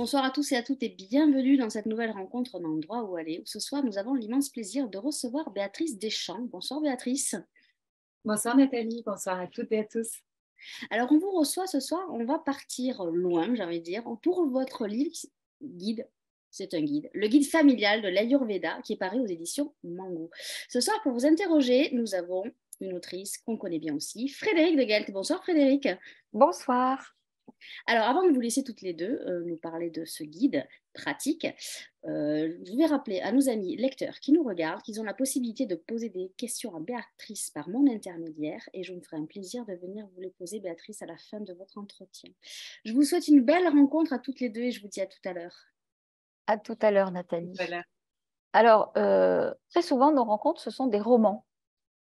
Bonsoir à tous et à toutes et bienvenue dans cette nouvelle rencontre d'un endroit où aller. Ce soir, nous avons l'immense plaisir de recevoir Béatrice Deschamps. Bonsoir Béatrice. Bonsoir Nathalie, bonsoir à toutes et à tous. Alors on vous reçoit ce soir, on va partir loin, j'ai envie de dire, pour votre livre guide. C'est un guide, le guide familial de l'Ayurveda qui est paru aux éditions Mango. Ce soir, pour vous interroger, nous avons une autrice qu'on connaît bien aussi, Frédérique de Gelt. Bonsoir Frédérique. Bonsoir. Alors, avant de vous laisser toutes les deux nous parler de ce guide pratique, je vais rappeler à nos amis lecteurs qui nous regardent qu'ils ont la possibilité de poser des questions à Béatrice par mon intermédiaire et je me ferai un plaisir de venir vous les poser, Béatrice, à la fin de votre entretien. Je vous souhaite une belle rencontre à toutes les deux et je vous dis à tout à l'heure. À tout à l'heure, Nathalie. Voilà. Alors, très souvent, nos rencontres, ce sont des romans.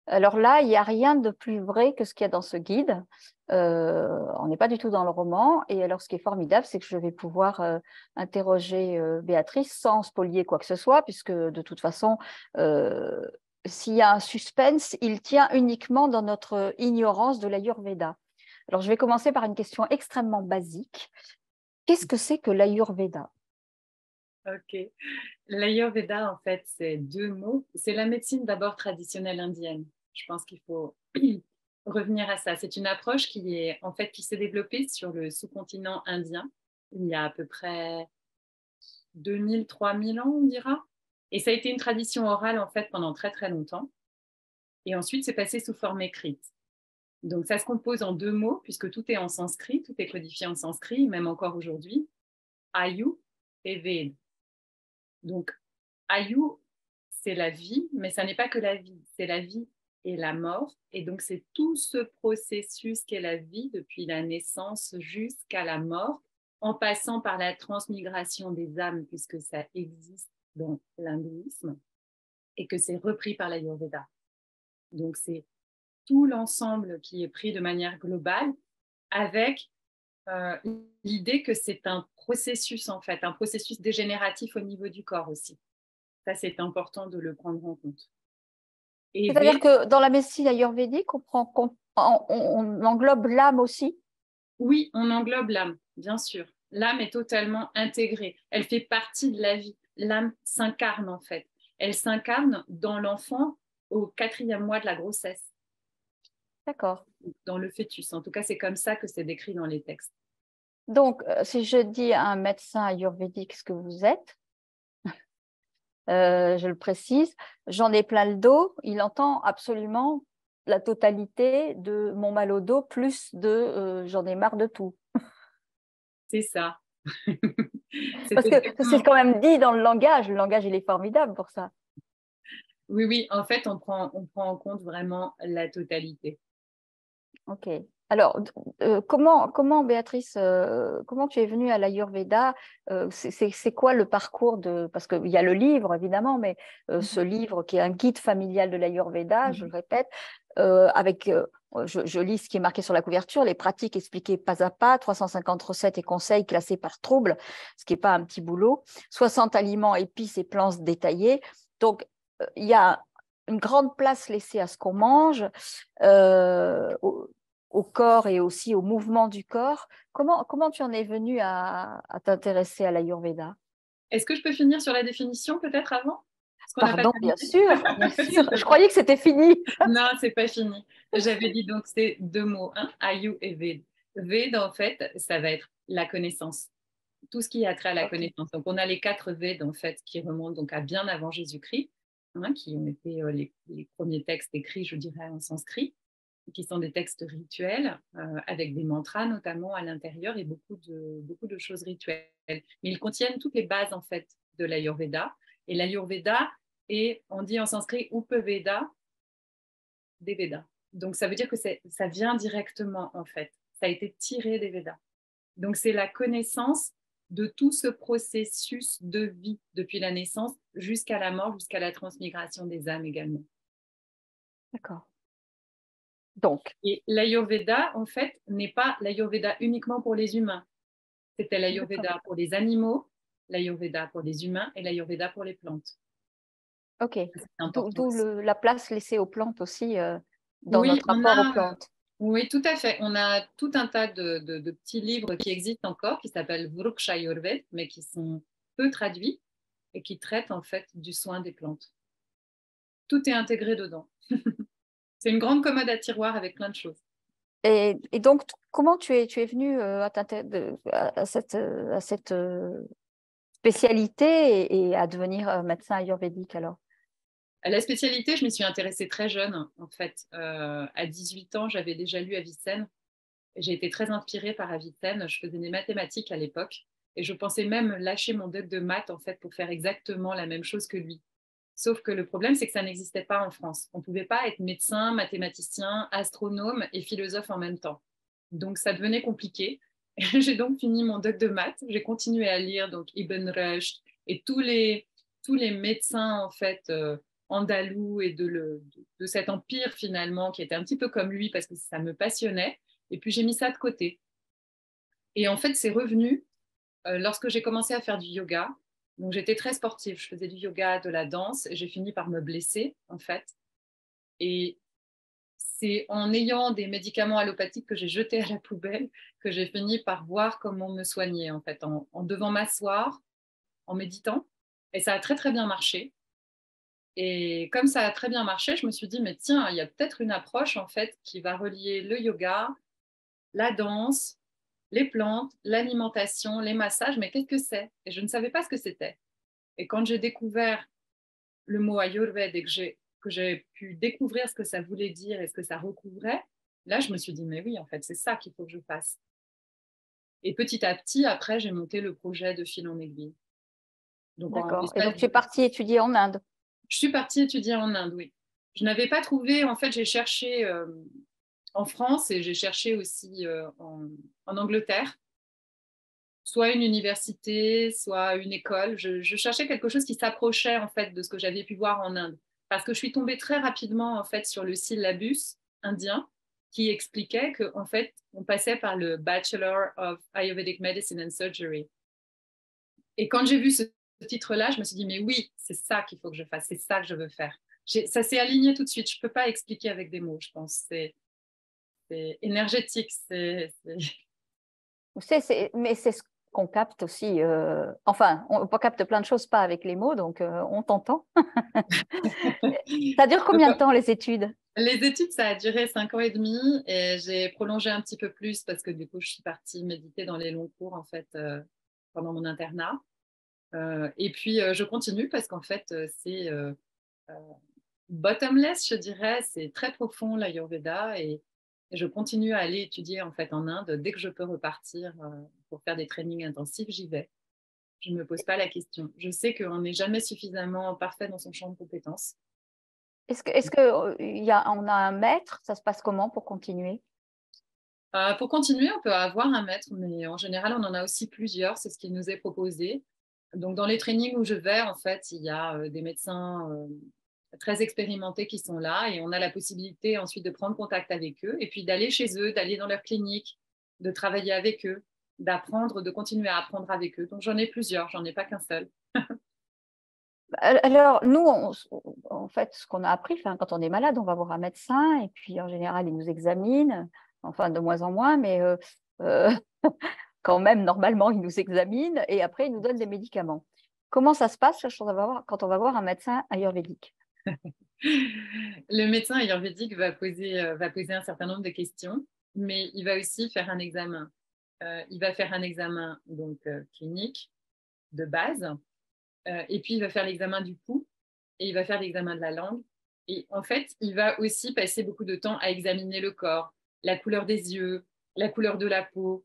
Alors là, il n'y a rien de plus vrai que ce qu'il y a dans ce guide. On n'est pas du tout dans le roman. Et alors, ce qui est formidable, c'est que je vais pouvoir interroger Béatrice sans spolier quoi que ce soit, puisque de toute façon, s'il y a un suspense, il tient uniquement dans notre ignorance de l'Ayurveda. Alors, je vais commencer par une question extrêmement basique. Qu'est-ce que c'est que l'Ayurveda? Ok. L'Ayurveda, en fait, c'est deux mots. C'est la médecine d'abord traditionnelle indienne. Je pense qu'il faut revenir à ça. C'est une approche qui s'est développée sur le sous-continent indien il y a à peu près 2000, 3000 ans, on dira. Et ça a été une tradition orale, en fait, pendant très, très longtemps. Et ensuite, c'est passé sous forme écrite. Donc, ça se compose en deux mots, puisque tout est en sanskrit, tout est codifié en sanskrit, même encore aujourd'hui. Ayu et Ved. Donc, Ayu, c'est la vie, mais ça n'est pas que la vie, c'est la vie et la mort. Et donc, c'est tout ce processus qu'est la vie depuis la naissance jusqu'à la mort, en passant par la transmigration des âmes, puisque ça existe dans l'hindouisme, et que c'est repris par l'Ayurveda. Donc, c'est tout l'ensemble qui est pris de manière globale, avec l'idée que c'est un processus, en fait, un processus dégénératif au niveau du corps aussi. Ça, c'est important de le prendre en compte. Et C'est-à-dire que dans la médecine ayurvédique, on englobe l'âme aussi? oui, on englobe l'âme, bien sûr. L'âme est totalement intégrée. Elle fait partie de la vie. L'âme s'incarne, en fait. Elle s'incarne dans l'enfant au 4e mois de la grossesse, D'accord. dans le fœtus. En tout cas, c'est comme ça que c'est décrit dans les textes. Donc, si je dis à un médecin ayurvédique ce que vous êtes, je le précise, j'en ai plein le dos, il entend absolument la totalité de mon mal au dos, plus de j'en ai marre de tout. C'est ça. Parce que c'est quand même dit dans le langage il est formidable pour ça. Oui, oui, en fait, on prend en compte vraiment la totalité. Ok. Alors, comment Béatrice, comment tu es venue à l'Ayurveda? C'est quoi le parcours de… Parce qu'il y a le livre, évidemment, mais ce livre qui est un guide familial de l'Ayurveda, je le répète, je lis ce qui est marqué sur la couverture, les pratiques expliquées pas à pas, 350 recettes et conseils classés par trouble, ce qui n'est pas un petit boulot, 60 aliments, épices et plantes détaillés. Donc, il y a une grande place laissée à ce qu'on mange, au corps et aussi au mouvement du corps. Comment tu en es venue à t'intéresser à l'Ayurveda? Est-ce que je peux finir sur la définition peut-être avant? Pardon, bien sûr, bien sûr. Je croyais que c'était fini. Non, c'est pas fini. J'avais dit donc c'est deux mots, hein, Ayu et Ved. Ved, en fait, ça va être la connaissance. Tout ce qui a trait à la connaissance. Donc, on a les 4 Veds, en fait, qui remontent donc à bien avant Jésus-Christ, hein, qui ont été les premiers textes écrits, je dirais, en sanskrit, qui sont des textes rituels, avec des mantras notamment à l'intérieur et beaucoup de choses rituelles. Mais ils contiennent toutes les bases, en fait, de l'Ayurveda. Et l'Ayurveda est, on dit en sanskrit, Upaveda des Védas. Donc, ça veut dire que ça vient directement, en fait. Ça a été tiré des Védas. Donc, c'est la connaissance de tout ce processus de vie depuis la naissance jusqu'à la mort, jusqu'à la transmigration des âmes également. D'accord. Donc, et l'Ayurveda, en fait, n'est pas l'Ayurveda uniquement pour les humains. C'était l'Ayurveda pour les animaux, l'Ayurveda pour les humains et l'Ayurveda pour les plantes. ok. D'où la place laissée aux plantes aussi dans Oui, notre rapport aux plantes. Oui, tout à fait. On a tout un tas de petits livres qui existent encore, qui s'appellent Vruksha Ayurved, mais qui sont peu traduits et qui traitent en fait du soin des plantes. Tout est intégré dedans. C'est une grande commode à tiroir avec plein de choses. Et donc, comment tu es venue à cette spécialité et à devenir médecin ayurvédique alors? À la spécialité, je m'y suis intéressée très jeune, en fait. À 18 ans, j'avais déjà lu Avicenne. J'ai été très inspirée par Avicenne. Je faisais des mathématiques à l'époque et je pensais même lâcher mon doc de maths en fait pour faire exactement la même chose que lui. Sauf que le problème, c'est que ça n'existait pas en France. On ne pouvait pas être médecin, mathématicien, astronome et philosophe en même temps. Donc, ça devenait compliqué. J'ai donc fini mon doc de maths. J'ai continué à lire donc Ibn Rushd et tous les médecins en fait andalous et de cet empire finalement qui était un petit peu comme lui parce que ça me passionnait. Et puis j'ai mis ça de côté. Et en fait, c'est revenu lorsque j'ai commencé à faire du yoga. Donc j'étais très sportive. Je faisais du yoga, de la danse. Et j'ai fini par me blesser en fait. Et c'est en ayant des médicaments allopathiques que j'ai jetés à la poubelle que j'ai fini par voir comment me soigner en fait, en devant m'asseoir, en méditant. Et ça a très très bien marché. Et comme ça a très bien marché, je me suis dit, mais tiens, il y a peut-être une approche en fait qui va relier le yoga, la danse, les plantes, l'alimentation, les massages, mais qu'est-ce que c'est? Et je ne savais pas ce que c'était. Et quand j'ai découvert le mot Ayurveda et que j'ai pu découvrir ce que ça voulait dire et ce que ça recouvrait, là, je me suis dit, mais oui, en fait, c'est ça qu'il faut que je fasse. Et petit à petit, après, j'ai monté le projet de fil en aiguille. Donc, en D'accord. Et l'espace donc, tu es partie étudier en Inde. Je suis partie étudier en Inde, oui. Je n'avais pas trouvé, en fait, j'ai cherché en France et j'ai cherché aussi en Angleterre, soit une université, soit une école. Je cherchais quelque chose qui s'approchait en fait de ce que j'avais pu voir en Inde, parce que je suis tombée très rapidement en fait sur le syllabus indien qui expliquait que en fait on passait par le Bachelor of Ayurvedic Medicine and Surgery. Et quand j'ai vu ce titre-là, je me suis dit mais oui, c'est ça qu'il faut que je fasse, c'est ça que je veux faire. Ça s'est aligné tout de suite. Je peux pas expliquer avec des mots, je pense. C'est énergétique. Mais c'est ce qu'on capte aussi. Enfin, on capte plein de choses, pas avec les mots, donc on t'entend. Ça dure combien de temps les études? Les études, ça a duré 5 ans et demi et j'ai prolongé un petit peu plus parce que du coup, je suis partie méditer dans les longs cours en fait pendant mon internat. Et puis, je continue parce qu'en fait, c'est euh, bottomless, je dirais. C'est très profond l'Ayurveda et je continue à aller étudier en fait en Inde. Dès que je peux repartir pour faire des trainings intensifs, j'y vais. Je ne me pose pas la question. Je sais qu'on n'est jamais suffisamment parfait dans son champ de compétences. Est-ce que on a un maître? Ça se passe comment pour continuer? Pour continuer, on peut avoir un maître, mais en général, on en a aussi plusieurs. C'est ce qui nous est proposé. Donc, dans les trainings où je vais, en fait, il y a des médecins très expérimentés qui sont là et on a la possibilité ensuite de prendre contact avec eux et puis d'aller chez eux, d'aller dans leur clinique, de travailler avec eux, d'apprendre, de continuer à apprendre avec eux. Donc, j'en ai plusieurs, j'en ai pas qu'un seul. Alors, nous, en fait, ce qu'on a appris, quand on est malade, on va voir un médecin et puis en général, il nous examine, enfin de moins en moins, mais euh, quand même, normalement, il nous examine et après, il nous donne des médicaments. Comment ça se passe quand on va voir un médecin ayurvédique? Le médecin ayurvédique va poser un certain nombre de questions, mais il va aussi faire un examen. Il va faire un examen donc, clinique de base, et puis il va faire l'examen du pouls, et il va faire l'examen de la langue. Et en fait, il va aussi passer beaucoup de temps à examiner le corps, la couleur des yeux, la couleur de la peau.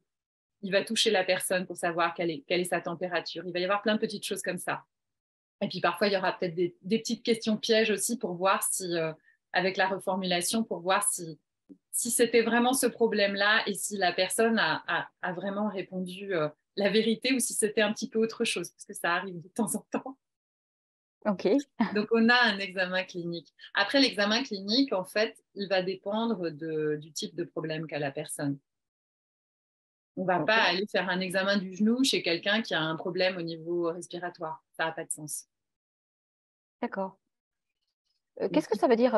Il va toucher la personne pour savoir quelle est sa température. Il va y avoir plein de petites choses comme ça. Et puis parfois, il y aura peut-être des petites questions pièges aussi pour voir si, avec la reformulation, pour voir si c'était vraiment ce problème-là et si la personne a vraiment répondu la vérité ou si c'était un petit peu autre chose, parce que ça arrive de temps en temps. Ok. Donc, on a un examen clinique. Après, l'examen clinique, en fait, il va dépendre du type de problème qu'a la personne. On ne va pas Ok. aller faire un examen du genou chez quelqu'un qui a un problème au niveau respiratoire. Ça n'a pas de sens. D'accord. Qu'est-ce que ça veut dire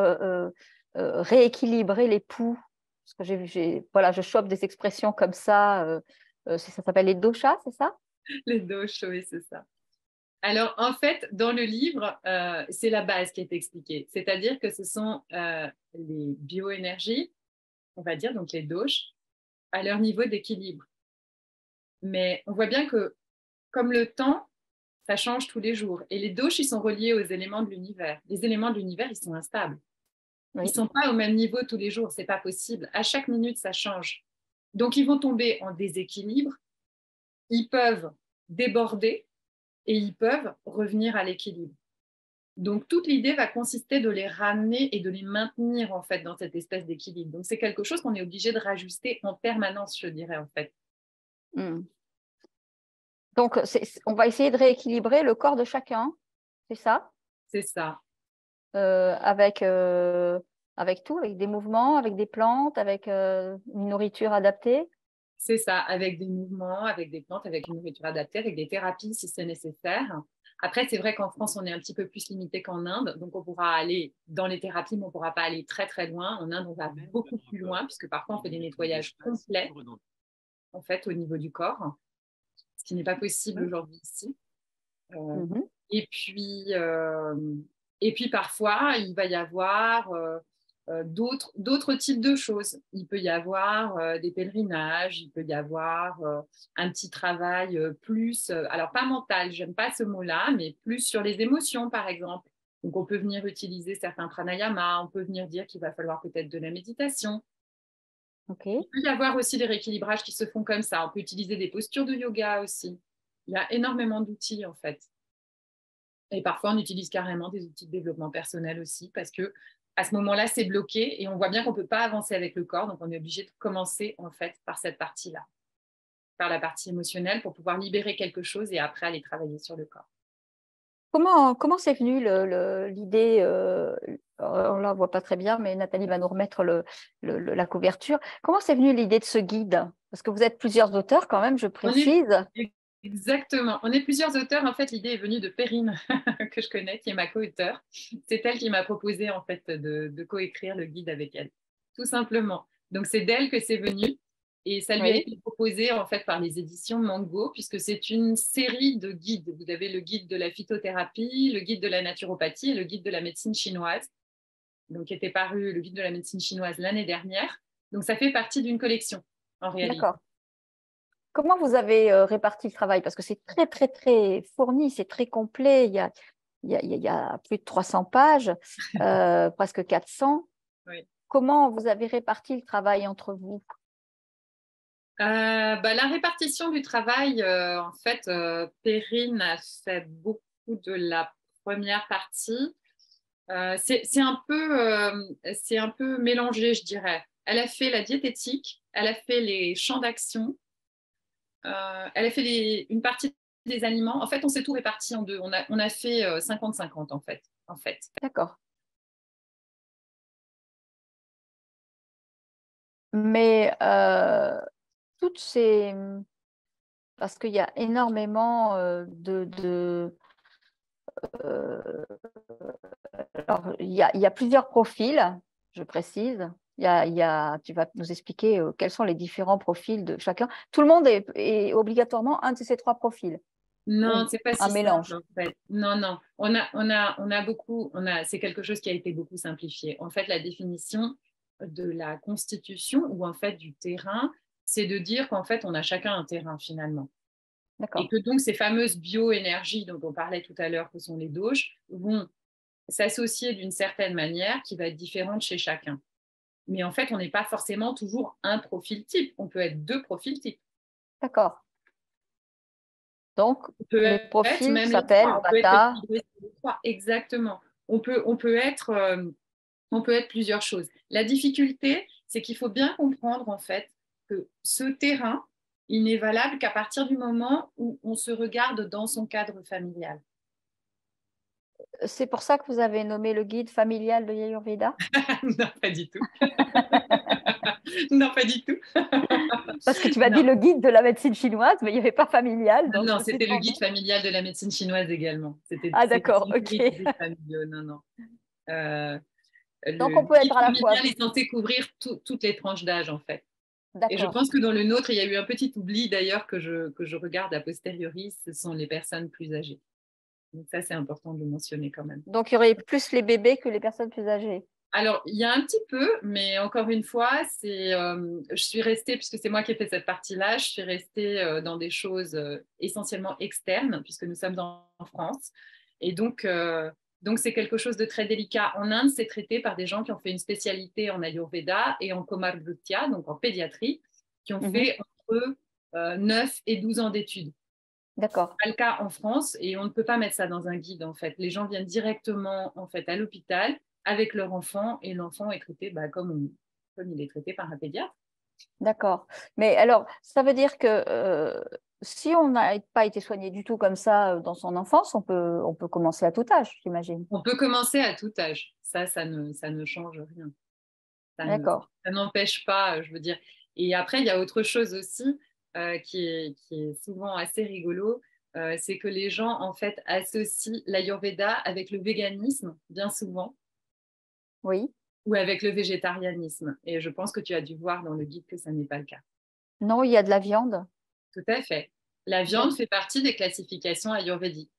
rééquilibrer les poux? Parce que voilà, je chope des expressions comme ça. Ça s'appelle les doshas, c'est ça? Les doshas, oui, c'est ça. Alors, en fait, dans le livre, c'est la base qui est expliquée. C'est-à-dire que ce sont les bioénergies, on va dire, donc les doshas, à leur niveau d'équilibre. Mais on voit bien que, comme le temps, ça change tous les jours. Et les doshas, ils sont reliés aux éléments de l'univers. Les éléments de l'univers, ils sont instables. Oui. Ils ne sont pas au même niveau tous les jours. Ce n'est pas possible. À chaque minute, ça change. Donc, ils vont tomber en déséquilibre. Ils peuvent déborder et ils peuvent revenir à l'équilibre. Donc, toute l'idée va consister de les ramener et de les maintenir, en fait, dans cette espèce d'équilibre. Donc, c'est quelque chose qu'on est obligé de rajuster en permanence, je dirais, en fait. Donc, on va essayer de rééquilibrer le corps de chacun, c'est ça? C'est ça. Avec tout, avec des mouvements, avec des plantes, avec une nourriture adaptée. C'est ça, avec des mouvements, avec des plantes, avec une nourriture adaptée, avec des thérapies si c'est nécessaire. Après, c'est vrai qu'en France, on est un petit peu plus limité qu'en Inde. Donc, on pourra aller dans les thérapies, mais on ne pourra pas aller très, très loin. En Inde, on va beaucoup plus loin, puisque parfois, on fait des nettoyages complets, en fait, au niveau du corps, ce qui n'est pas possible aujourd'hui ici. Et puis, parfois, il va y avoir d'autres types de choses. Il peut y avoir des pèlerinages, il peut y avoir un petit travail plus, alors pas mental, j'aime pas ce mot-là, mais plus sur les émotions, par exemple. Donc, on peut venir utiliser certains pranayamas, on peut venir dire qu'il va falloir peut-être de la méditation. Okay. Il peut y avoir aussi des rééquilibrages qui se font comme ça. On peut utiliser des postures de yoga aussi. Il y a énormément d'outils, en fait. Et parfois, on utilise carrément des outils de développement personnel aussi parce que à ce moment-là, c'est bloqué et on voit bien qu'on ne peut pas avancer avec le corps. Donc, on est obligé de commencer en fait par cette partie-là, par la partie émotionnelle pour pouvoir libérer quelque chose et après aller travailler sur le corps. Comment c'est venu l'idée on ne la voit pas très bien, mais Nathalie va nous remettre la couverture. Comment c'est venu l'idée de ce guide? Parce que vous êtes plusieurs auteurs quand même, je précise. Exactement. On est plusieurs auteurs. En fait, l'idée est venue de Perrine, que je connais, qui est ma co-auteure. C'est elle qui m'a proposé en fait de coécrire le guide avec elle, tout simplement. Donc, c'est d'elle que c'est venu. Et ça lui a été proposé en fait par les éditions Mango, puisque c'est une série de guides. Vous avez le guide de la phytothérapie, le guide de la naturopathie et le guide de la médecine chinoise. Donc, qui était paru le guide de la médecine chinoise l'année dernière. Donc, ça fait partie d'une collection, en réalité. D'accord. Comment vous avez réparti le travail? Parce que c'est très, très, très fourni, c'est très complet. Il y a plus de 300 pages, presque 400. Oui. Comment vous avez réparti le travail entre vous? La répartition du travail, en fait, Perrine a fait beaucoup de la première partie. C'est un peu mélangé, je dirais. Elle a fait la diététique, elle a fait les champs d'action, elle a fait une partie des aliments. En fait, on s'est tout réparti en deux. On a fait 50-50 en fait. D'accord. Mais toutes ces... Parce qu'il y a énormément Alors, il y a plusieurs profils, je précise. Tu vas nous expliquer quels sont les différents profils de chacun. Tout le monde est obligatoirement un de ces trois profils. Non, c'est pas si simple, mélange. en fait. Non. C'est quelque chose qui a été beaucoup simplifié. En fait, la définition de la constitution ou en fait du terrain, c'est de dire qu'en fait, on a chacun un terrain finalement. Et que donc ces fameuses bioénergies dont on parlait tout à l'heure, que sont les doshas, vont s'associer d'une certaine manière qui va être différente chez chacun. Mais en fait, on n'est pas forcément toujours un profil type. On peut être deux profils types. D'accord. Donc, les profils s'appellent Vata. Exactement. On peut être plusieurs choses. La difficulté, c'est qu'il faut bien comprendre en fait que ce terrain, il n'est valable qu'à partir du moment où on se regarde dans son cadre familial. C'est pour ça que vous avez nommé le guide familial de l'Ayurveda? Non, pas du tout. Non, pas du tout. Parce que tu m'as dit le guide de la médecine chinoise, mais il n'y avait pas familial. Donc non, c'était le guide familial de la médecine chinoise également. Ah d'accord, ok. Non. Donc, Le on peut guide être à la fois. familial est censé couvrir toutes les tranches d'âge, en fait. Et je D'accord. pense que dans le nôtre, il y a eu un petit oubli d'ailleurs que je regarde a posteriori, ce sont les personnes plus âgées. Donc ça, c'est important de le mentionner quand même. Donc, il y aurait plus les bébés que les personnes plus âgées. Alors, il y a un petit peu, mais encore une fois, je suis restée, puisque c'est moi qui ai fait cette partie-là, je suis restée dans des choses essentiellement externes, puisque nous sommes en France. Et donc, c'est quelque chose de très délicat. En Inde, c'est traité par des gens qui ont fait une spécialité en Ayurveda et en Komarbhutya, donc en pédiatrie, qui ont fait entre 9 et 12 ans d'études. D'accord. C'est pas le cas en France et on ne peut pas mettre ça dans un guide en fait. Les gens viennent directement en fait à l'hôpital avec leur enfant et l'enfant est traité comme il est traité par un pédiatre. D'accord. Mais alors, ça veut dire que si on n'a pas été soigné du tout comme ça dans son enfance, on peut commencer à tout âge, j'imagine. On peut commencer à tout âge. Ça ne change rien. D'accord. Ça n'empêche pas, je veux dire. Et après, il y a autre chose aussi qui est souvent assez rigolo, c'est que les gens en fait associent l'Ayurveda avec le véganisme bien souvent. Oui. Ou avec le végétarianisme. Et je pense que tu as dû voir dans le guide que ça n'est pas le cas. Non, il y a de la viande. Tout à fait. La viande fait partie des classifications ayurvédiques.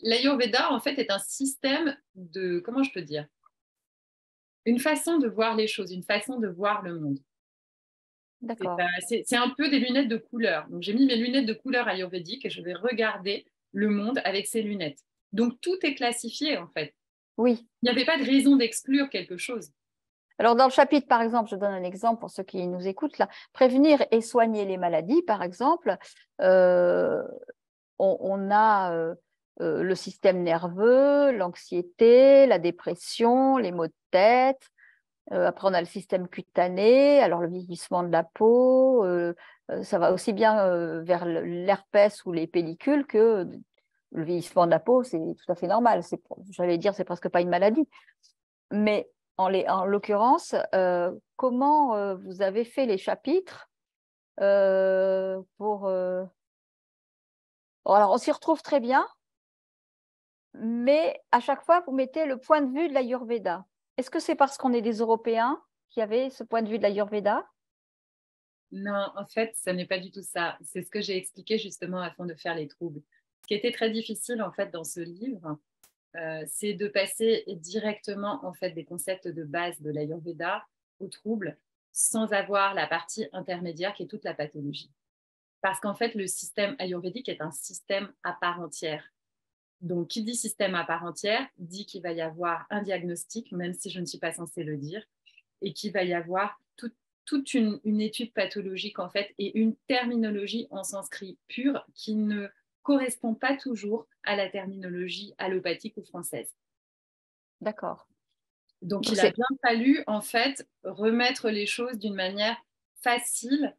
L'Ayurveda, en fait, est un système de, comment je peux dire, une façon de voir les choses, une façon de voir le monde. D'accord. C'est un peu des lunettes de couleur. Donc, j'ai mis mes lunettes de couleur ayurvédique et je vais regarder le monde avec ces lunettes. Donc, tout est classifié, en fait. Oui. Il n'y avait pas de raison d'exclure quelque chose. Alors, dans le chapitre, par exemple, je donne un exemple pour ceux qui nous écoutent là, prévenir et soigner les maladies, par exemple, on a le système nerveux, l'anxiété, la dépression, les maux de tête. Après, on a le système cutané, alors le vieillissement de la peau, ça va aussi bien vers l'herpès ou les pellicules que le vieillissement de la peau, c'est tout à fait normal. J'allais dire, c'est presque pas une maladie. Mais en l'occurrence, comment vous avez fait les chapitres pour… Alors, on s'y retrouve très bien, mais à chaque fois, vous mettez le point de vue de l'Ayurveda. Est-ce que c'est parce qu'on est des Européens qui avaient ce point de vue de l'Ayurveda? Non, en fait, ce n'est pas du tout ça. C'est ce que j'ai expliqué justement afin de faire les troubles. Ce qui était très difficile en fait dans ce livre, c'est de passer directement en fait des concepts de base de l'Ayurveda aux troubles sans avoir la partie intermédiaire qui est toute la pathologie. Parce qu'en fait, le système ayurvédique est un système à part entière. Donc, qui dit système à part entière dit qu'il va y avoir un diagnostic, même si je ne suis pas censée le dire, et qu'il va y avoir toute une étude pathologique en fait et une terminologie en sanskrit pur qui ne correspond pas toujours à la terminologie allopathique ou française. D'accord. Donc il a bien fallu en fait remettre les choses d'une manière facile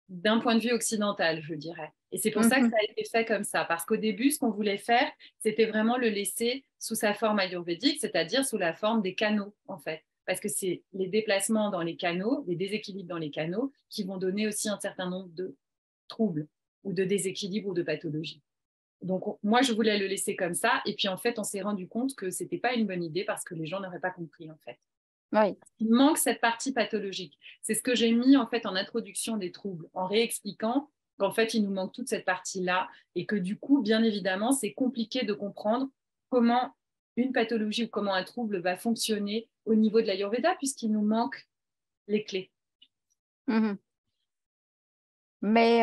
d'un point de vue occidental, je dirais. Et c'est pour ça que ça a été fait comme ça, parce qu'au début, ce qu'on voulait faire, c'était vraiment le laisser sous sa forme ayurvédique, c'est-à-dire sous la forme des canaux, en fait. Parce que c'est les déplacements dans les canaux, les déséquilibres dans les canaux, qui vont donner aussi un certain nombre de troubles ou de déséquilibres ou de pathologies. Donc, moi, je voulais le laisser comme ça. Et puis, en fait, on s'est rendu compte que ce n'était pas une bonne idée parce que les gens n'auraient pas compris, en fait. Oui. Il manque cette partie pathologique. C'est ce que j'ai mis en fait en introduction des troubles, en réexpliquant qu'en fait il nous manque toute cette partie-là et que du coup, bien évidemment, c'est compliqué de comprendre comment une pathologie ou comment un trouble va fonctionner au niveau de l'Ayurveda puisqu'il nous manque les clés. Mais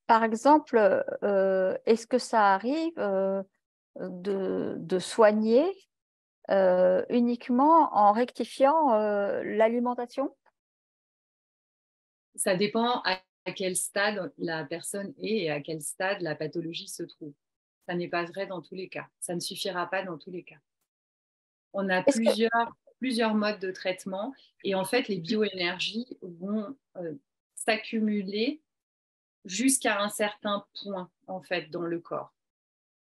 par exemple, est-ce que ça arrive de soigner uniquement en rectifiant l'alimentation? Ça dépend à quel stade la personne est et à quel stade la pathologie se trouve. Ça n'est pas vrai dans tous les cas. Ça ne suffira pas dans tous les cas. On a plusieurs modes de traitement et en fait, les bioénergies vont s'accumuler jusqu'à un certain point en fait dans le corps.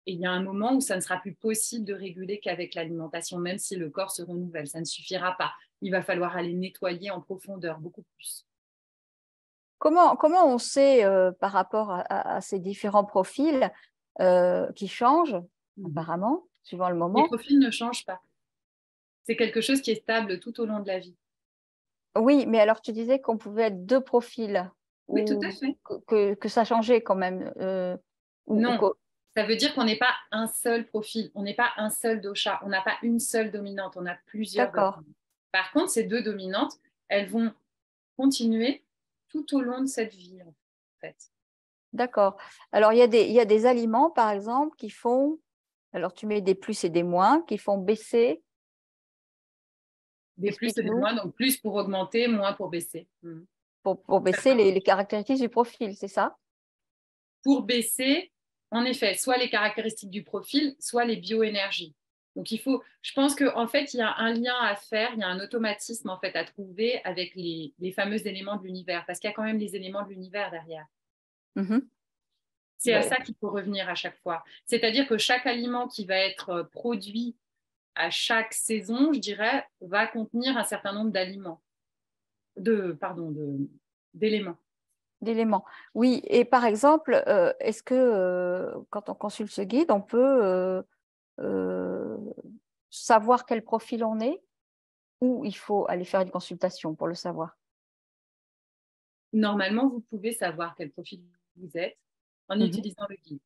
Et il y a un moment où ça ne sera plus possible de réguler qu'avec l'alimentation, même si le corps se renouvelle. Ça ne suffira pas. Il va falloir aller nettoyer en profondeur beaucoup plus. Comment on sait par rapport à ces différents profils qui changent apparemment, suivant le Les moment? profils ne changent pas. C'est quelque chose qui est stable tout au long de la vie. Oui, mais alors tu disais qu'on pouvait être deux profils, Oui, tout à ou fait. que ça changeait quand même. Non, ça veut dire qu'on n'est pas un seul profil, on n'est pas un seul dosha, on n'a pas une seule dominante, on a plusieurs D'accord, dominantes. Par contre, ces deux dominantes, elles vont continuer tout au long de cette vie, en fait. d'accord. Alors il y a des aliments, par exemple, qui font, alors tu mets des plus et des moins, qui font baisser. Des plus et des Explique-nous. moins, donc plus pour augmenter, moins pour baisser. Pour baisser les caractéristiques du profil, c'est ça? Pour baisser, en effet, soit les caractéristiques du profil, soit les bioénergies. Donc je pense qu'en fait, il y a un lien à faire, il y a un automatisme en fait à trouver avec les fameux éléments de l'univers, parce qu'il y a quand même les éléments de l'univers derrière. Mhm. C'est à ça qu'il faut revenir à chaque fois. C'est-à-dire que chaque aliment qui va être produit à chaque saison, je dirais, va contenir un certain nombre d'éléments. D'éléments. Oui, et par exemple, est-ce que quand on consulte ce guide, on peut euh, savoir quel profil on est, ou il faut aller faire une consultation pour le savoir? Normalement, vous pouvez savoir quel profil vous êtes en Mhm. utilisant le guide.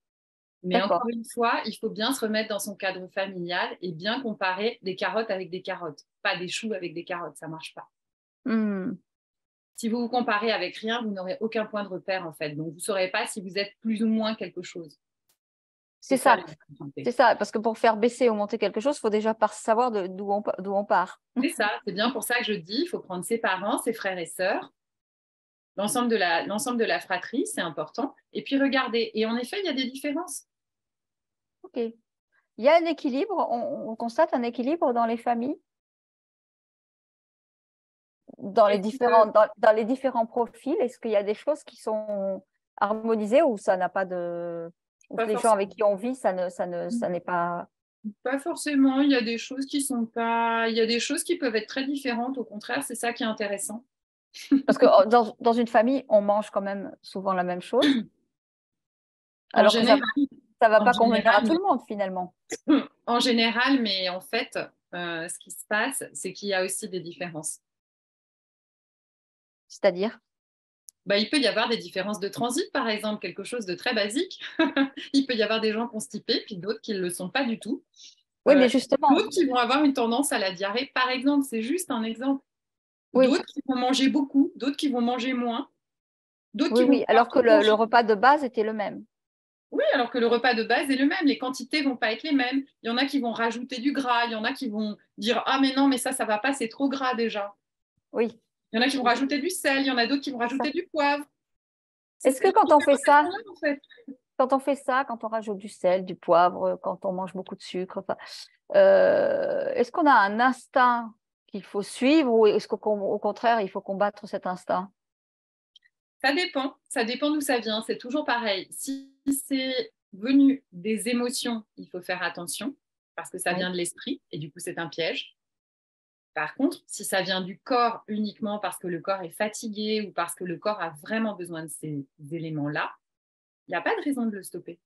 Mais D'accord. encore une fois, il faut bien se remettre dans son cadre familial et bien comparer des carottes avec des carottes, pas des choux avec des carottes, ça ne marche pas. Hmm. Si vous vous comparez avec rien, vous n'aurez aucun point de repère en fait. Donc, vous ne saurez pas si vous êtes plus ou moins quelque chose. C'est C'est ça la ça, difficulté. c'est ça, parce que pour faire baisser ou monter quelque chose, il faut déjà savoir d'où on part. C'est ça, c'est bien pour ça que je dis, il faut prendre ses parents, ses frères et sœurs, l'ensemble de la fratrie, c'est important. Et puis regardez. Et en effet, il y a des différences. Ok. Il y a un équilibre, on constate un équilibre dans les familles, dans les différents profils. Est-ce qu'il y a des choses qui sont harmonisées, ou ça n'a pas de, ou Pas les gens avec forcément. qui on vit, ça n'est pas. Pas forcément. Il y a des choses qui sont pas. Il y a des choses qui peuvent être très différentes. Au contraire, c'est ça qui est intéressant. Parce que dans une famille, on mange quand même souvent la même chose, En alors que général, ça va en pas convenir à tout général, le monde finalement. en général, mais en fait, ce qui se passe, c'est qu'il y a aussi des différences. C'est-à-dire? Bah, il peut y avoir des différences de transit, par exemple, quelque chose de très basique. Il peut y avoir des gens constipés, puis d'autres qui ne le sont pas du tout. Oui, mais justement, D'autres qui vont avoir une tendance à la diarrhée, par exemple, c'est juste un exemple. oui, D'autres qui vont manger beaucoup, d'autres qui vont manger moins, d'autres oui, qui vont oui, pas alors que trop le manger. repas de base était le même. Oui, alors que le repas de base est le même. Les quantités vont pas être les mêmes. Il y en a qui vont rajouter du gras, il y en a qui vont dire ah mais non, mais ça va pas, c'est trop gras déjà. Oui, Il y en a qui vont rajouter du sel, il y en a d'autres qui vont c'est ça. rajouter du poivre. Est-ce que Les quand on fait différences, elles sont ça, là, en fait. quand on rajoute du sel, du poivre, quand on mange beaucoup de sucre, enfin, est-ce qu'on a un instinct qu'il faut suivre, ou est-ce qu'au contraire, il faut combattre cet instinct? Ça dépend d'où ça vient. C'est toujours pareil. Si c'est venu des émotions, il faut faire attention parce que ça Oui, vient de l'esprit et du coup c'est un piège. Par contre, si ça vient du corps uniquement parce que le corps est fatigué ou parce que le corps a vraiment besoin de ces éléments-là, il n'y a pas de raison de le stopper.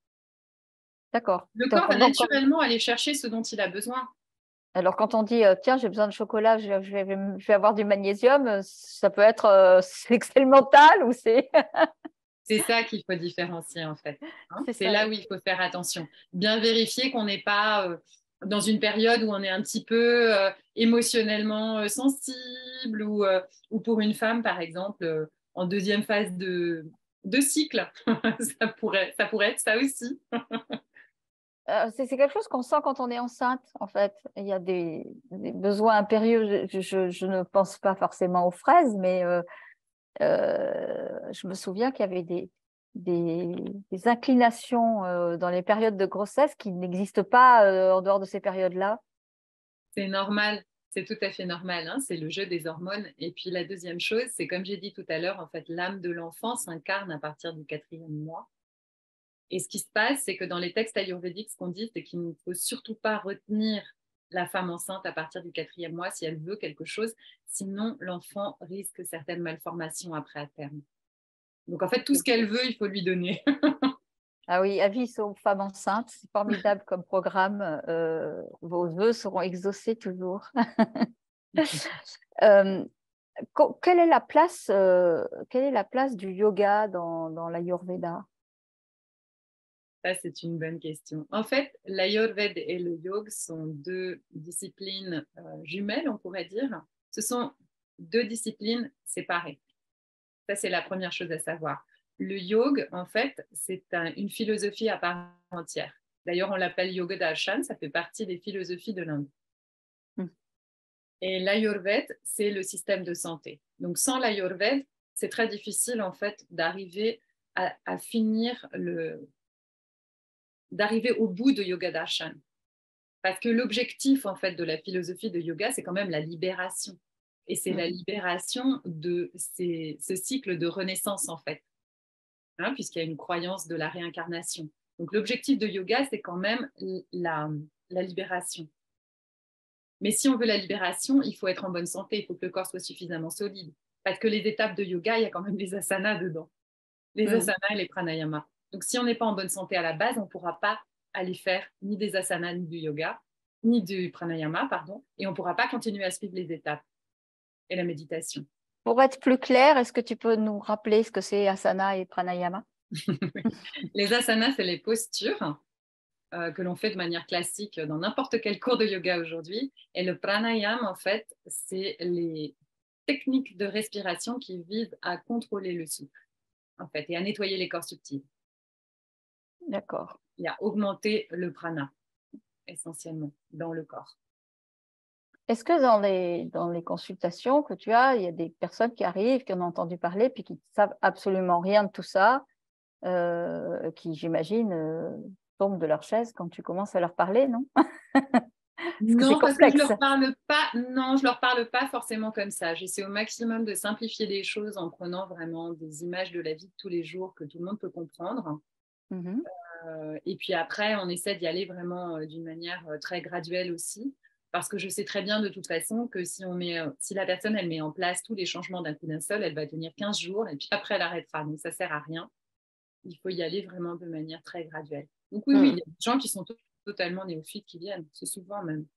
d'accord. Le corps va Donc, naturellement aller chercher ce dont il a besoin. alors, quand on dit tiens, j'ai besoin de chocolat, je vais avoir du magnésium, ça peut être c'est le mental, ou c'est. C'est ça qu'il faut différencier en fait. C'est C'est ça. là où il faut faire attention. Bien vérifier qu'on n'est pas dans une période où on est un petit peu émotionnellement sensible ou pour une femme par exemple en deuxième phase de cycle. Ça pourrait être ça aussi. C'est quelque chose qu'on sent quand on est enceinte, en fait. Il y a des besoins impérieux. Je ne pense pas forcément aux fraises, mais je me souviens qu'il y avait des inclinations dans les périodes de grossesse qui n'existent pas en dehors de ces périodes-là. C'est normal. C'est tout à fait normal, hein. C'est le jeu des hormones. Et puis la deuxième chose, c'est comme j'ai dit tout à l'heure, en fait, l'âme de l'enfant s'incarne à partir du 4e mois. Et ce qui se passe, c'est que dans les textes ayurvédiques, ce qu'on dit, c'est qu'il ne faut surtout pas retenir la femme enceinte à partir du 4e mois si elle veut quelque chose, sinon l'enfant risque certaines malformations après à terme. Donc en fait, tout ce qu'elle veut, il faut lui donner. Ah oui, avis aux femmes enceintes, c'est formidable comme programme. Vos vœux seront exaucés toujours. Euh, quelle est la place du yoga dans l'Ayurveda? Ça, c'est une bonne question. En fait, l'Ayurveda et le yoga sont deux disciplines jumelles, on pourrait dire. Ce sont deux disciplines séparées. Ça, c'est la première chose à savoir. Le yoga, en fait, c'est une philosophie à part entière. D'ailleurs, on l'appelle yoga darshan, ça fait partie des philosophies de l'Inde. Et l'Ayurveda, c'est le système de santé. Donc, sans l'Ayurveda, c'est très difficile, en fait, d'arriver à finir d'arriver au bout de yoga darshan. Parce que l'objectif, en fait, de la philosophie de yoga, c'est quand même la libération. Et c'est la libération de ce cycle de renaissance, en fait, hein, puisqu'il y a une croyance de la réincarnation. Donc, l'objectif de yoga, c'est quand même la libération. Mais si on veut la libération, il faut être en bonne santé, il faut que le corps soit suffisamment solide. Parce que les étapes de yoga, il y a quand même les asanas dedans. Les asanas et les pranayamas. Donc, si on n'est pas en bonne santé à la base, on ne pourra pas aller faire ni des asanas, ni du yoga, ni du pranayama, pardon, et on ne pourra pas continuer à suivre les étapes et la méditation. Pour être plus clair, est-ce que tu peux nous rappeler ce que c'est asana et pranayama? Les asanas, c'est les postures que l'on fait de manière classique dans n'importe quel cours de yoga aujourd'hui. Et le pranayama, en fait, c'est les techniques de respiration qui visent à contrôler le souffle, en fait, et à nettoyer les corps subtils. D'accord. Et à augmenter le prana, essentiellement, dans le corps. Est-ce que dans les consultations que tu as, il y a des personnes qui arrivent, qui en ont entendu parler, puis qui ne savent absolument rien de tout ça, qui, j'imagine, tombent de leur chaise quand tu commences à leur parler, non? Parce que c'est Non, parce que je complexe. leur parle pas. Non, je leur parle pas forcément comme ça. J'essaie au maximum de simplifier les choses en prenant vraiment des images de la vie de tous les jours que tout le monde peut comprendre. Et puis après, on essaie d'y aller vraiment d'une manière très graduelle aussi, parce que je sais très bien de toute façon que si la personne elle met en place tous les changements d'un coup d'un seul, elle va tenir 15 jours et puis après elle arrêtera. Donc ça sert à rien. Il faut y aller vraiment de manière très graduelle. Donc oui, il y a des gens qui sont totalement néophytes qui viennent, c'est souvent même.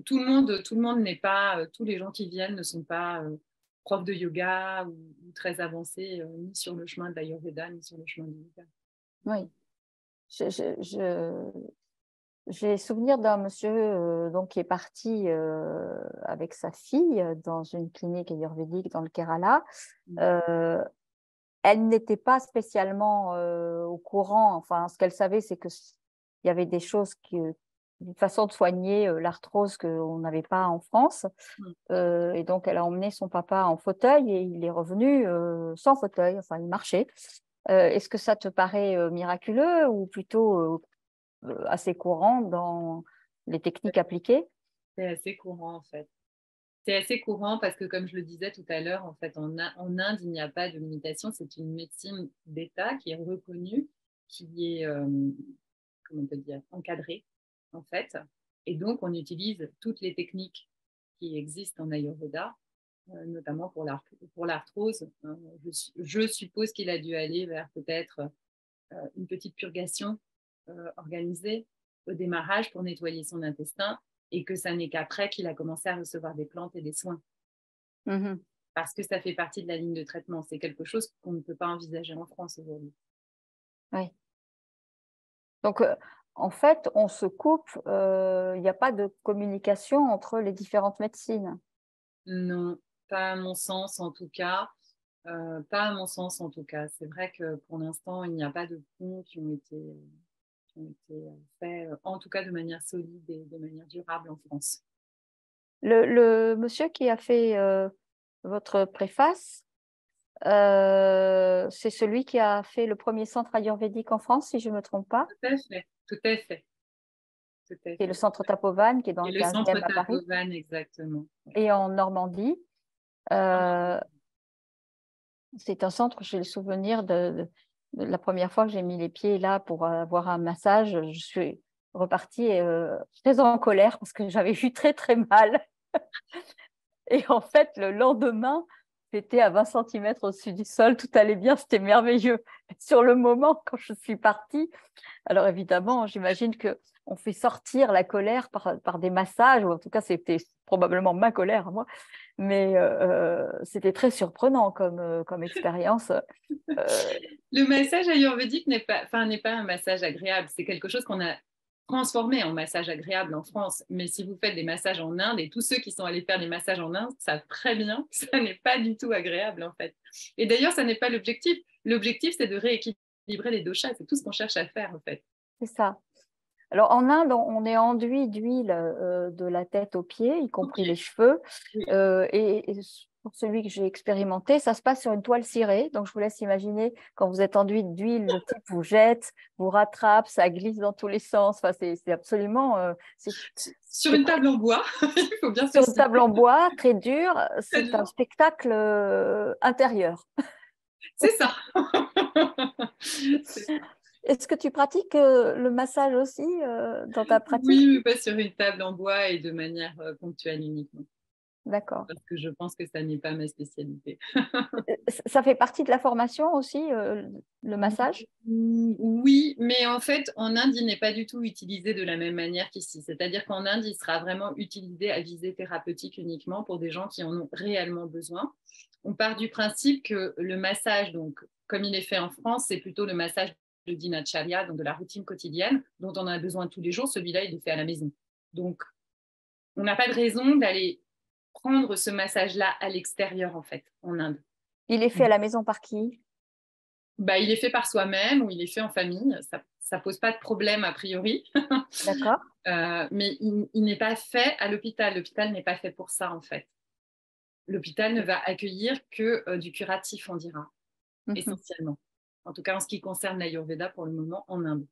Tout le monde n'est pas, tous les gens qui viennent ne sont pas profs de yoga ou très avancés, ni sur le chemin de l'Ayurveda, ni sur le chemin du yoga. Oui. J'ai souvenir d'un monsieur donc, qui est parti avec sa fille dans une clinique ayurvédique dans le Kerala. Elle n'était pas spécialement au courant. Enfin, ce qu'elle savait, c'est qu'il y avait des choses une façon de soigner l'arthrose qu'on n'avait pas en France. Et donc, elle a emmené son papa en fauteuil et il est revenu sans fauteuil. Enfin, il marchait. Est-ce que ça te paraît miraculeux ou plutôt assez courant dans les techniques appliquées? C'est assez courant en fait. C'est assez courant parce que, comme je le disais tout à l'heure, en fait, en Inde, il n'y a pas de limitation. C'est une médecine d'État qui est reconnue, qui est, comment on peut dire, encadrée, en fait. Et donc, on utilise toutes les techniques qui existent en Ayurveda, notamment pour l'arthrose. Je suppose qu'il a dû aller vers peut-être une petite purgation organisée au démarrage pour nettoyer son intestin et que ça n'est qu'après qu'il a commencé à recevoir des plantes et des soins. Parce que ça fait partie de la ligne de traitement. C'est quelque chose qu'on ne peut pas envisager en France aujourd'hui. Oui. Donc, en fait, on se coupe, il n'y a pas de communication entre les différentes médecines. Non, pas à mon sens en tout cas. Pas à mon sens en tout cas. C'est vrai que pour l'instant, il n'y a pas de ponts qui ont été faits, en tout cas de manière solide et de manière durable en France. Le monsieur qui a fait votre préface, c'est celui qui a fait le premier centre ayurvédique en France, si je ne me trompe pas. Tout à fait, tout à fait. C'est le centre Tapovan, qui est dans et le le 15e centre à Paris. Tapovan, exactement. Et en Normandie. C'est un centre, j'ai le souvenir de la première fois que j'ai mis les pieds là pour avoir un massage, je suis repartie très en colère parce que j'avais eu très très mal. Et en fait, le lendemain, j'étais à 20 centimètres au-dessus du sol, tout allait bien, c'était merveilleux. Sur le moment, quand je suis partie, alors évidemment, j'imagine qu'on fait sortir la colère par des massages, ou en tout cas, c'était probablement ma colère, moi, mais c'était très surprenant comme expérience. Le massage ayurvédique n'est pas un massage agréable. C'est quelque chose qu'on a transformé en massage agréable en France. Mais si vous faites des massages en Inde, et tous ceux qui sont allés faire des massages en Inde savent très bien que ça n'est pas du tout agréable, en fait. Et d'ailleurs, ça n'est pas l'objectif. L'objectif, c'est de rééquilibrer les doshas. C'est tout ce qu'on cherche à faire, en fait. C'est ça. Alors en Inde, on est enduit d'huile de la tête aux pieds, y compris les cheveux. Oui. Et pour celui que j'ai expérimenté, ça se passe sur une toile cirée. Donc je vous laisse imaginer quand vous êtes enduit d'huile, le type vous jette, vous rattrape, ça glisse dans tous les sens. Enfin, c'est absolument. Sur une table en bois, il faut bien sur une préciser. table en bois, très dure. Très C'est un dur. spectacle intérieur. C'est ça. Est-ce que tu pratiques le massage aussi dans ta pratique? Oui, mais pas sur une table en bois et de manière ponctuelle uniquement. D'accord. Parce que je pense que ça n'est pas ma spécialité. Ça fait partie de la formation aussi, le massage? Oui, mais en fait, en Inde, il n'est pas du tout utilisé de la même manière qu'ici. C'est-à-dire qu'en Inde, il sera vraiment utilisé à visée thérapeutique uniquement pour des gens qui en ont réellement besoin. On part du principe que le massage, donc, comme il est fait en France, c'est plutôt le massage de dinacharya, donc de la routine quotidienne, dont on a besoin tous les jours. Celui-là, il est fait à la maison. Donc, on n'a pas de raison d'aller prendre ce massage-là à l'extérieur, en fait, en Inde. Il est fait à la maison par qui? Bah, il est fait par soi-même ou il est fait en famille. Ça pose pas de problème a priori. D'accord. Mais il n'est pas fait à l'hôpital. L'hôpital n'est pas fait pour ça, en fait. L'hôpital ne va accueillir que du curatif, on dira, Mhm. essentiellement. En tout cas, en ce qui concerne l'Ayurveda pour le moment en Inde.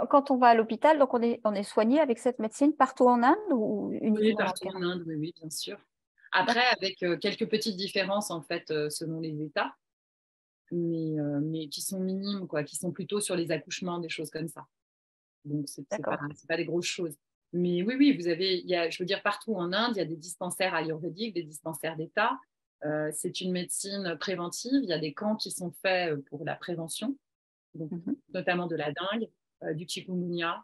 Quand on va à l'hôpital, donc on est soigné avec cette médecine partout en Inde ou Oui, uniquement dans le partout en Kerala? Inde, oui, oui, bien sûr. Après, D'accord. avec quelques petites différences, en fait, selon les États, mais qui sont minimes, quoi, qui sont plutôt sur les accouchements, des choses comme ça. Donc, ce n'est D'accord. pas des grosses choses. Mais oui, oui, je veux dire, partout en Inde, il y a des dispensaires ayurvédiques, des dispensaires d'État. C'est une médecine préventive. Il y a des camps qui sont faits pour la prévention, donc, Mhm. notamment de la dengue, du chikungunya,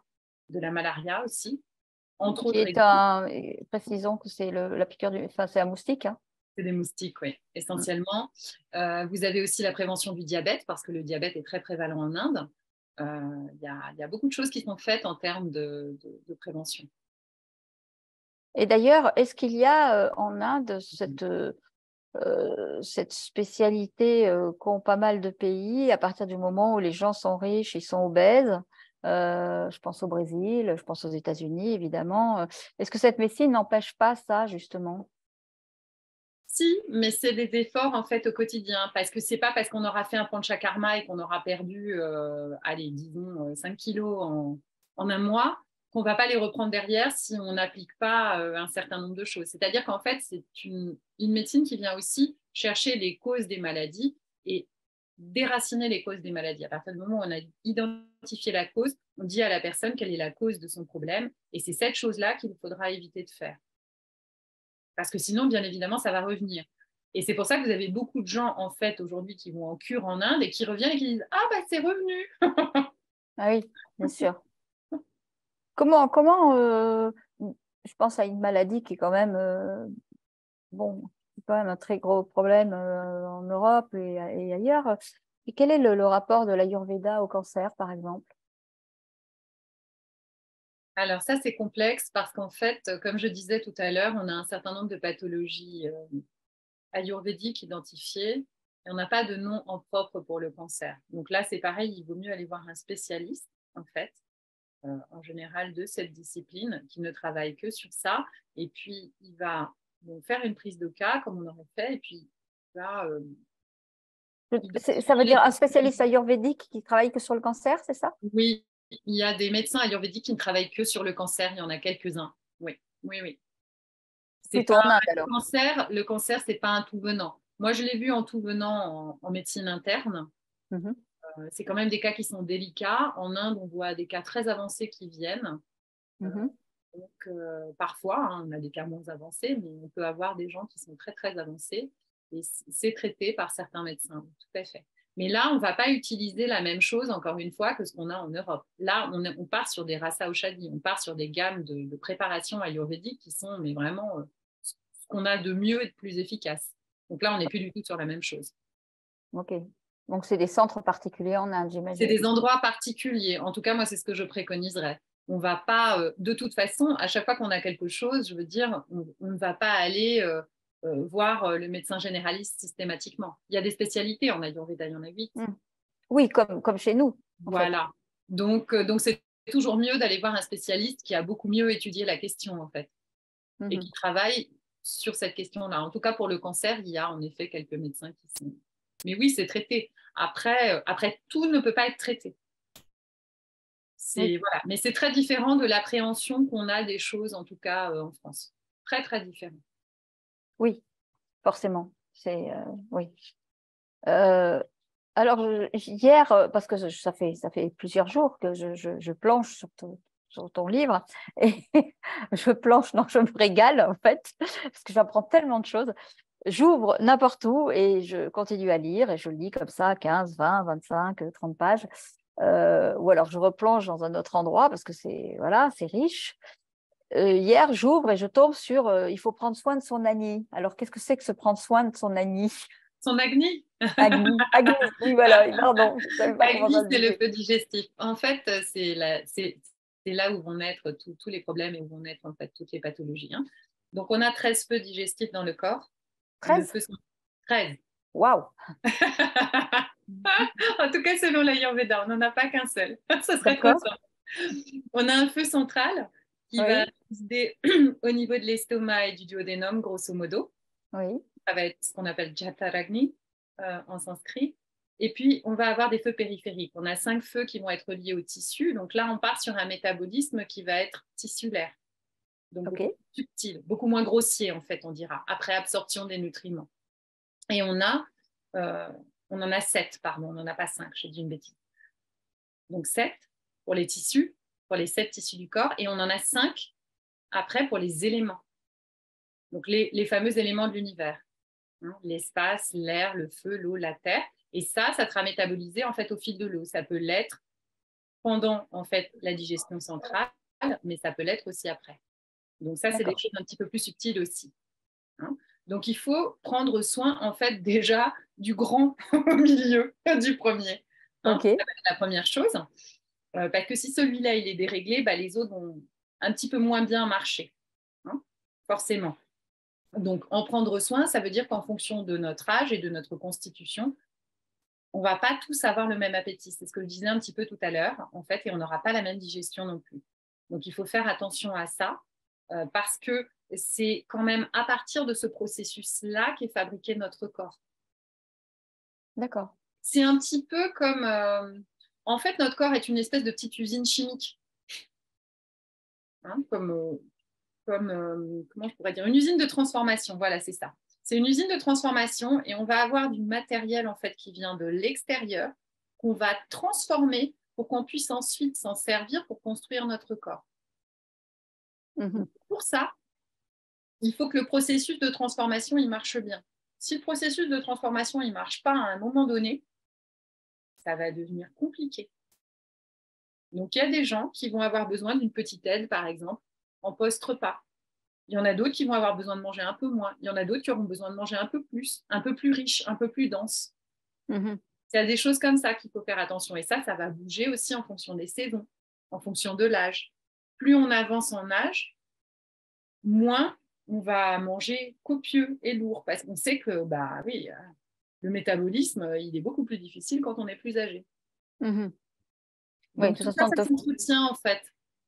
de la malaria aussi, entre Qui autres est exemples. précisons que c'est la piqûre enfin c'est un moustique, hein. C'est des moustiques, oui, Mm. essentiellement. Vous avez aussi la prévention du diabète, parce que le diabète est très prévalent en Inde. Il y a beaucoup de choses qui sont faites en termes de prévention. Et d'ailleurs, est-ce qu'il y a en Inde cette spécialité qu'ont pas mal de pays à partir du moment où les gens sont riches, ils sont obèses? Je pense au Brésil, je pense aux États-Unis, évidemment. Est-ce que cette médecine n'empêche pas ça, justement? Si, mais c'est des efforts en fait au quotidien, parce que c'est pas parce qu'on aura fait un panchakarma et qu'on aura perdu, allez, disons 5 kilos en un mois, qu'on va pas les reprendre derrière si on n'applique pas un certain nombre de choses. C'est-à-dire qu'en fait, c'est une médecine qui vient aussi chercher les causes des maladies et déraciner les causes des maladies. À partir du moment où on a identifié la cause, on dit à la personne quelle est la cause de son problème, et c'est cette chose-là qu'il faudra éviter de faire. Parce que sinon, bien évidemment, ça va revenir. Et c'est pour ça que vous avez beaucoup de gens, en fait, aujourd'hui, qui vont en cure en Inde et qui reviennent et qui disent ah, bah, c'est revenu. Ah oui, bien sûr. Je pense à une maladie qui est quand même, bon, c'est quand même un très gros problème en Europe et ailleurs. Et quel est le rapport de l'Ayurveda au cancer, par exemple? Alors, ça, c'est complexe parce qu'en fait, comme je disais tout à l'heure, on a un certain nombre de pathologies ayurvédiques identifiées et on n'a pas de nom en propre pour le cancer. Donc là, c'est pareil, il vaut mieux aller voir un spécialiste, en fait, en général de cette discipline, qui ne travaille que sur ça. Et puis, il va donc faire une prise de cas, comme on aurait fait, et puis il va Ça veut dire un spécialiste identifier. ayurvédique qui travaille que sur le cancer, c'est ça? Oui, il y a des médecins ayurvédiques qui ne travaillent que sur le cancer, il y en a quelques-uns. Oui, oui, oui. C'est Plutôt pas en Inde, alors. le cancer, c'est pas un tout venant. Moi, je l'ai vu en tout venant en médecine interne. Mhm, C'est quand même des cas qui sont délicats. En Inde, on voit des cas très avancés qui viennent. Euh, mhm. parfois, hein, on a des cas moins avancés, mais on peut avoir des gens qui sont très, très avancés. Et c'est traité par certains médecins, tout à fait. Mais là, on ne va pas utiliser la même chose, encore une fois, que ce qu'on a en Europe. Là, on part sur des rasa aushadhi, on part sur des gammes de préparations ayurvédiques qui sont mais vraiment ce qu'on a de mieux et de plus efficace. Donc là, on n'est plus du tout sur la même chose. Ok. Donc, c'est des centres particuliers en Inde, j'imagine. C'est des endroits particuliers. En tout cas, moi, c'est ce que je préconiserais. On ne va pas, de toute façon, à chaque fois qu'on a quelque chose, je veux dire, on ne va pas aller voir le médecin généraliste systématiquement. Il y a des spécialités en Ayurveda, il y en a 8. Oui, comme chez nous. Voilà. Donc, c'est toujours mieux d'aller voir un spécialiste qui a beaucoup mieux étudié la question, en fait, et qui travaille sur cette question-là. En tout cas, pour le cancer, il y a en effet quelques médecins qui sont... Mais oui, c'est traité. Après, tout ne peut pas être traité. Voilà. Mais c'est très différent de l'appréhension qu'on a des choses, en tout cas en France. Très, très différent. Oui, forcément. Oui. Alors, hier, parce que ça fait plusieurs jours que je planche sur ton livre, et je me régale, en fait, parce que j'apprends tellement de choses. J'ouvre n'importe où et je continue à lire, et je lis comme ça 15, 20, 25, 30 pages. Ou alors je replonge dans un autre endroit parce que c'est riche. Hier, j'ouvre et je tombe sur il faut prendre soin de son Agni. Alors, qu'est-ce que c'est que se prendre soin de son Agni? Son Agni. Agni, oui, voilà, pardon. Agni, c'est le feu digestif. En fait, c'est là où vont naître tous les problèmes et où vont naître en fait toutes les pathologies. Hein. Donc, on a 13 feux digestifs dans le corps. 13 13. Waouh. En tout cas, selon l'Ayurveda, on n'en a pas qu'un seul. Ça serait trop simple. On a un feu central qui va résider au niveau de l'estomac et du duodénum, grosso modo. Oui. Ça va être ce qu'on appelle Jataragni en sanskrit. Et puis, on va avoir des feux périphériques. On a 5 feux qui vont être liés au tissu. Donc là, on part sur un métabolisme qui va être tissulaire. Donc, beaucoup plus subtil, beaucoup moins grossier, en fait, on dira, après absorption des nutriments. Et on en a 7, pardon, on n'en a pas 5, j'ai dit une bêtise. Donc 7 pour les tissus, pour les 7 tissus du corps, et on en a 5 après pour les éléments. Donc les fameux éléments de l'univers. Hein, l'espace, l'air, le feu, l'eau, la terre. Et ça sera métabolisé en fait au fil de l'eau. Ça peut l'être pendant en fait la digestion centrale, mais ça peut l'être aussi après. Donc ça, c'est des choses un petit peu plus subtiles aussi. Hein. Donc il faut prendre soin en fait déjà du grand au milieu du premier. Hein. Ça va être la première chose. Parce que si celui-là il est déréglé, les autres vont un petit peu moins bien marcher. Hein, forcément. Donc, en prendre soin, ça veut dire qu'en fonction de notre âge et de notre constitution, on ne va pas tous avoir le même appétit. C'est ce que je disais un petit peu tout à l'heure, en fait, et on n'aura pas la même digestion non plus. Donc, il faut faire attention à ça, parce que c'est quand même à partir de ce processus-là qu'est fabriqué notre corps. D'accord. C'est un petit peu comme... en fait, notre corps est une espèce de petite usine chimique. Hein, comment je pourrais dire, une usine de transformation, voilà, c'est ça. C'est une usine de transformation et on va avoir du matériel en fait qui vient de l'extérieur qu'on va transformer pour qu'on puisse ensuite s'en servir pour construire notre corps. Pour ça, il faut que le processus de transformation il marche bien. Si le processus de transformation il marche pas à un moment donné, ça va devenir compliqué. Donc il y a des gens qui vont avoir besoin d'une petite aide, par exemple, en post-repas. Il y en a d'autres qui vont avoir besoin de manger un peu moins. Il y en a d'autres qui auront besoin de manger un peu plus riche, un peu plus dense. Il y a des choses comme ça qu'il faut faire attention. Et ça va bouger aussi en fonction des saisons, en fonction de l'âge. Plus on avance en âge, moins on va manger copieux et lourd. Parce qu'on sait que, le métabolisme, il est beaucoup plus difficile quand on est plus âgé. Donc, oui, de toute façon, ça s'entretient en fait.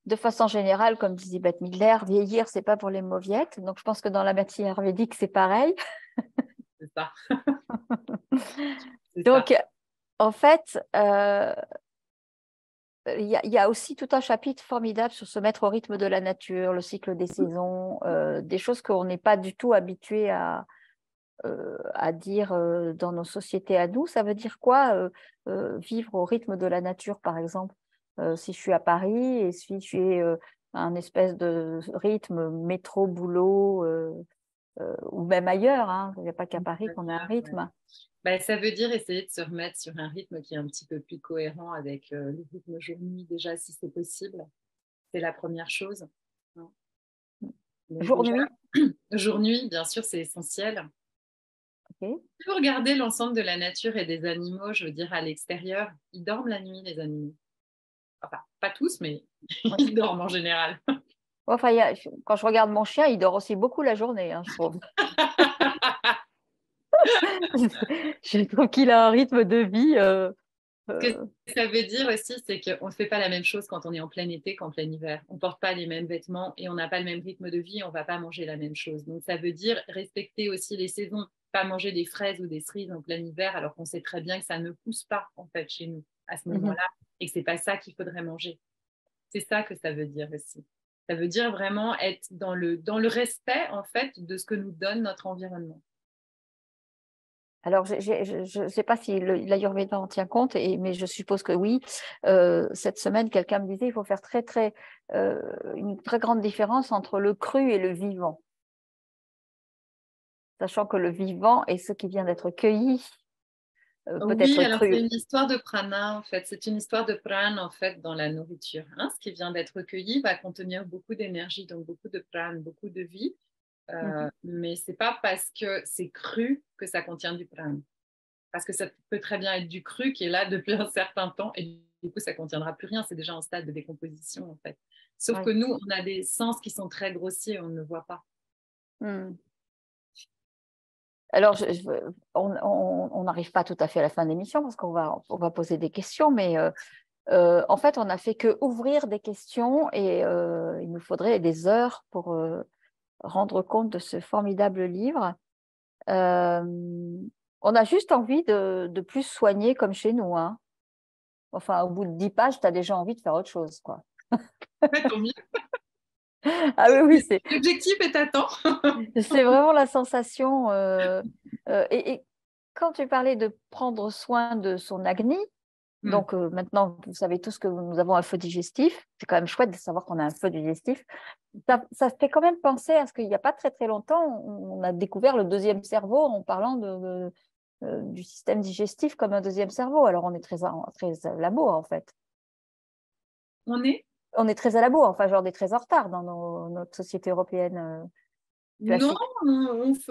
De façon générale, comme disait Bette Midler, vieillir, c'est pas pour les mauviettes. Donc, je pense que dans la médecine ayurvédique, c'est pareil. C'est ça. Donc, en fait, il y a aussi tout un chapitre formidable sur se mettre au rythme de la nature, le cycle des saisons, des choses qu'on n'est pas du tout habitué à dire dans nos sociétés à nous. Ça veut dire quoi, vivre au rythme de la nature, par exemple? Si je suis à Paris et si je suis un espèce de rythme métro, boulot, ou même ailleurs, hein. Il n'y a pas qu'à Paris qu'on a un Ouais. rythme. Bah, ça veut dire essayer de se remettre sur un rythme qui est un petit peu plus cohérent avec le rythme jour-nuit déjà, si c'est possible. C'est la première chose. Donc déjà, Jour-nuit, jour-nuit, bien sûr, c'est essentiel. ok. Il faut regarder l'ensemble de la nature et des animaux, je veux dire, à l'extérieur. Ils dorment la nuit, les animaux. Enfin, pas tous, mais Ouais. ils dorment en général. Enfin, quand je regarde mon chien, il dort aussi beaucoup la journée, hein, je trouve. Je trouve qu'il a un rythme de vie. Ce que ça veut dire aussi, c'est qu'on ne fait pas la même chose quand on est en plein été qu'en plein hiver. On ne porte pas les mêmes vêtements et on n'a pas le même rythme de vie, on ne va pas manger la même chose. Donc, ça veut dire respecter aussi les saisons, pas manger des fraises ou des cerises en plein hiver, alors qu'on sait très bien que ça ne pousse pas, en fait, chez nous, à ce Mhm. moment-là, et que ce n'est pas ça qu'il faudrait manger. C'est ça que ça veut dire aussi. Ça veut dire vraiment être dans le respect, en fait, de ce que nous donne notre environnement. Alors, je ne sais pas si l'Ayurveda en tient compte, mais je suppose que oui. Cette semaine, quelqu'un me disait qu'il faut faire une très grande différence entre le cru et le vivant. Sachant que le vivant est ce qui vient d'être cueilli, peut Oui, être alors c'est cru. une histoire de prana en fait. C'est une histoire de prana en fait dans la nourriture. Hein. Ce qui vient d'être recueilli va contenir beaucoup d'énergie, donc beaucoup de prana, beaucoup de vie. Mhm. Mais c'est pas parce que c'est cru que ça contient du prana. Parce que ça peut très bien être du cru qui est là depuis un certain temps et du coup ça contiendra plus rien. C'est déjà en stade de décomposition en fait. Sauf Oui. que nous, on a des sens qui sont très grossiers, on ne le voit pas. Hmm. Alors, on n'arrive pas tout à fait à la fin de l'émission parce on va poser des questions, mais en fait, on n'a fait que ouvrir des questions et il nous faudrait des heures pour rendre compte de ce formidable livre. Euh, on a juste envie de plus soigner comme chez nous, hein. Enfin, au bout de 10 pages, tu as déjà envie de faire autre chose, quoi. Ouais, tant mieux. Ah oui, oui, L'objectif est atteint. c'est vraiment la sensation. Et quand tu parlais de prendre soin de son Agni, donc maintenant, vous savez tous que nous avons un feu digestif. C'est quand même chouette de savoir qu'on a un feu digestif. Ça fait quand même penser à ce qu'il n'y a pas très très longtemps, on a découvert le deuxième cerveau en parlant du système digestif comme un deuxième cerveau. Alors on est très à la bourre en fait. On est On est très à la bourre, enfin genre on est très en retard dans notre société européenne Non, classique.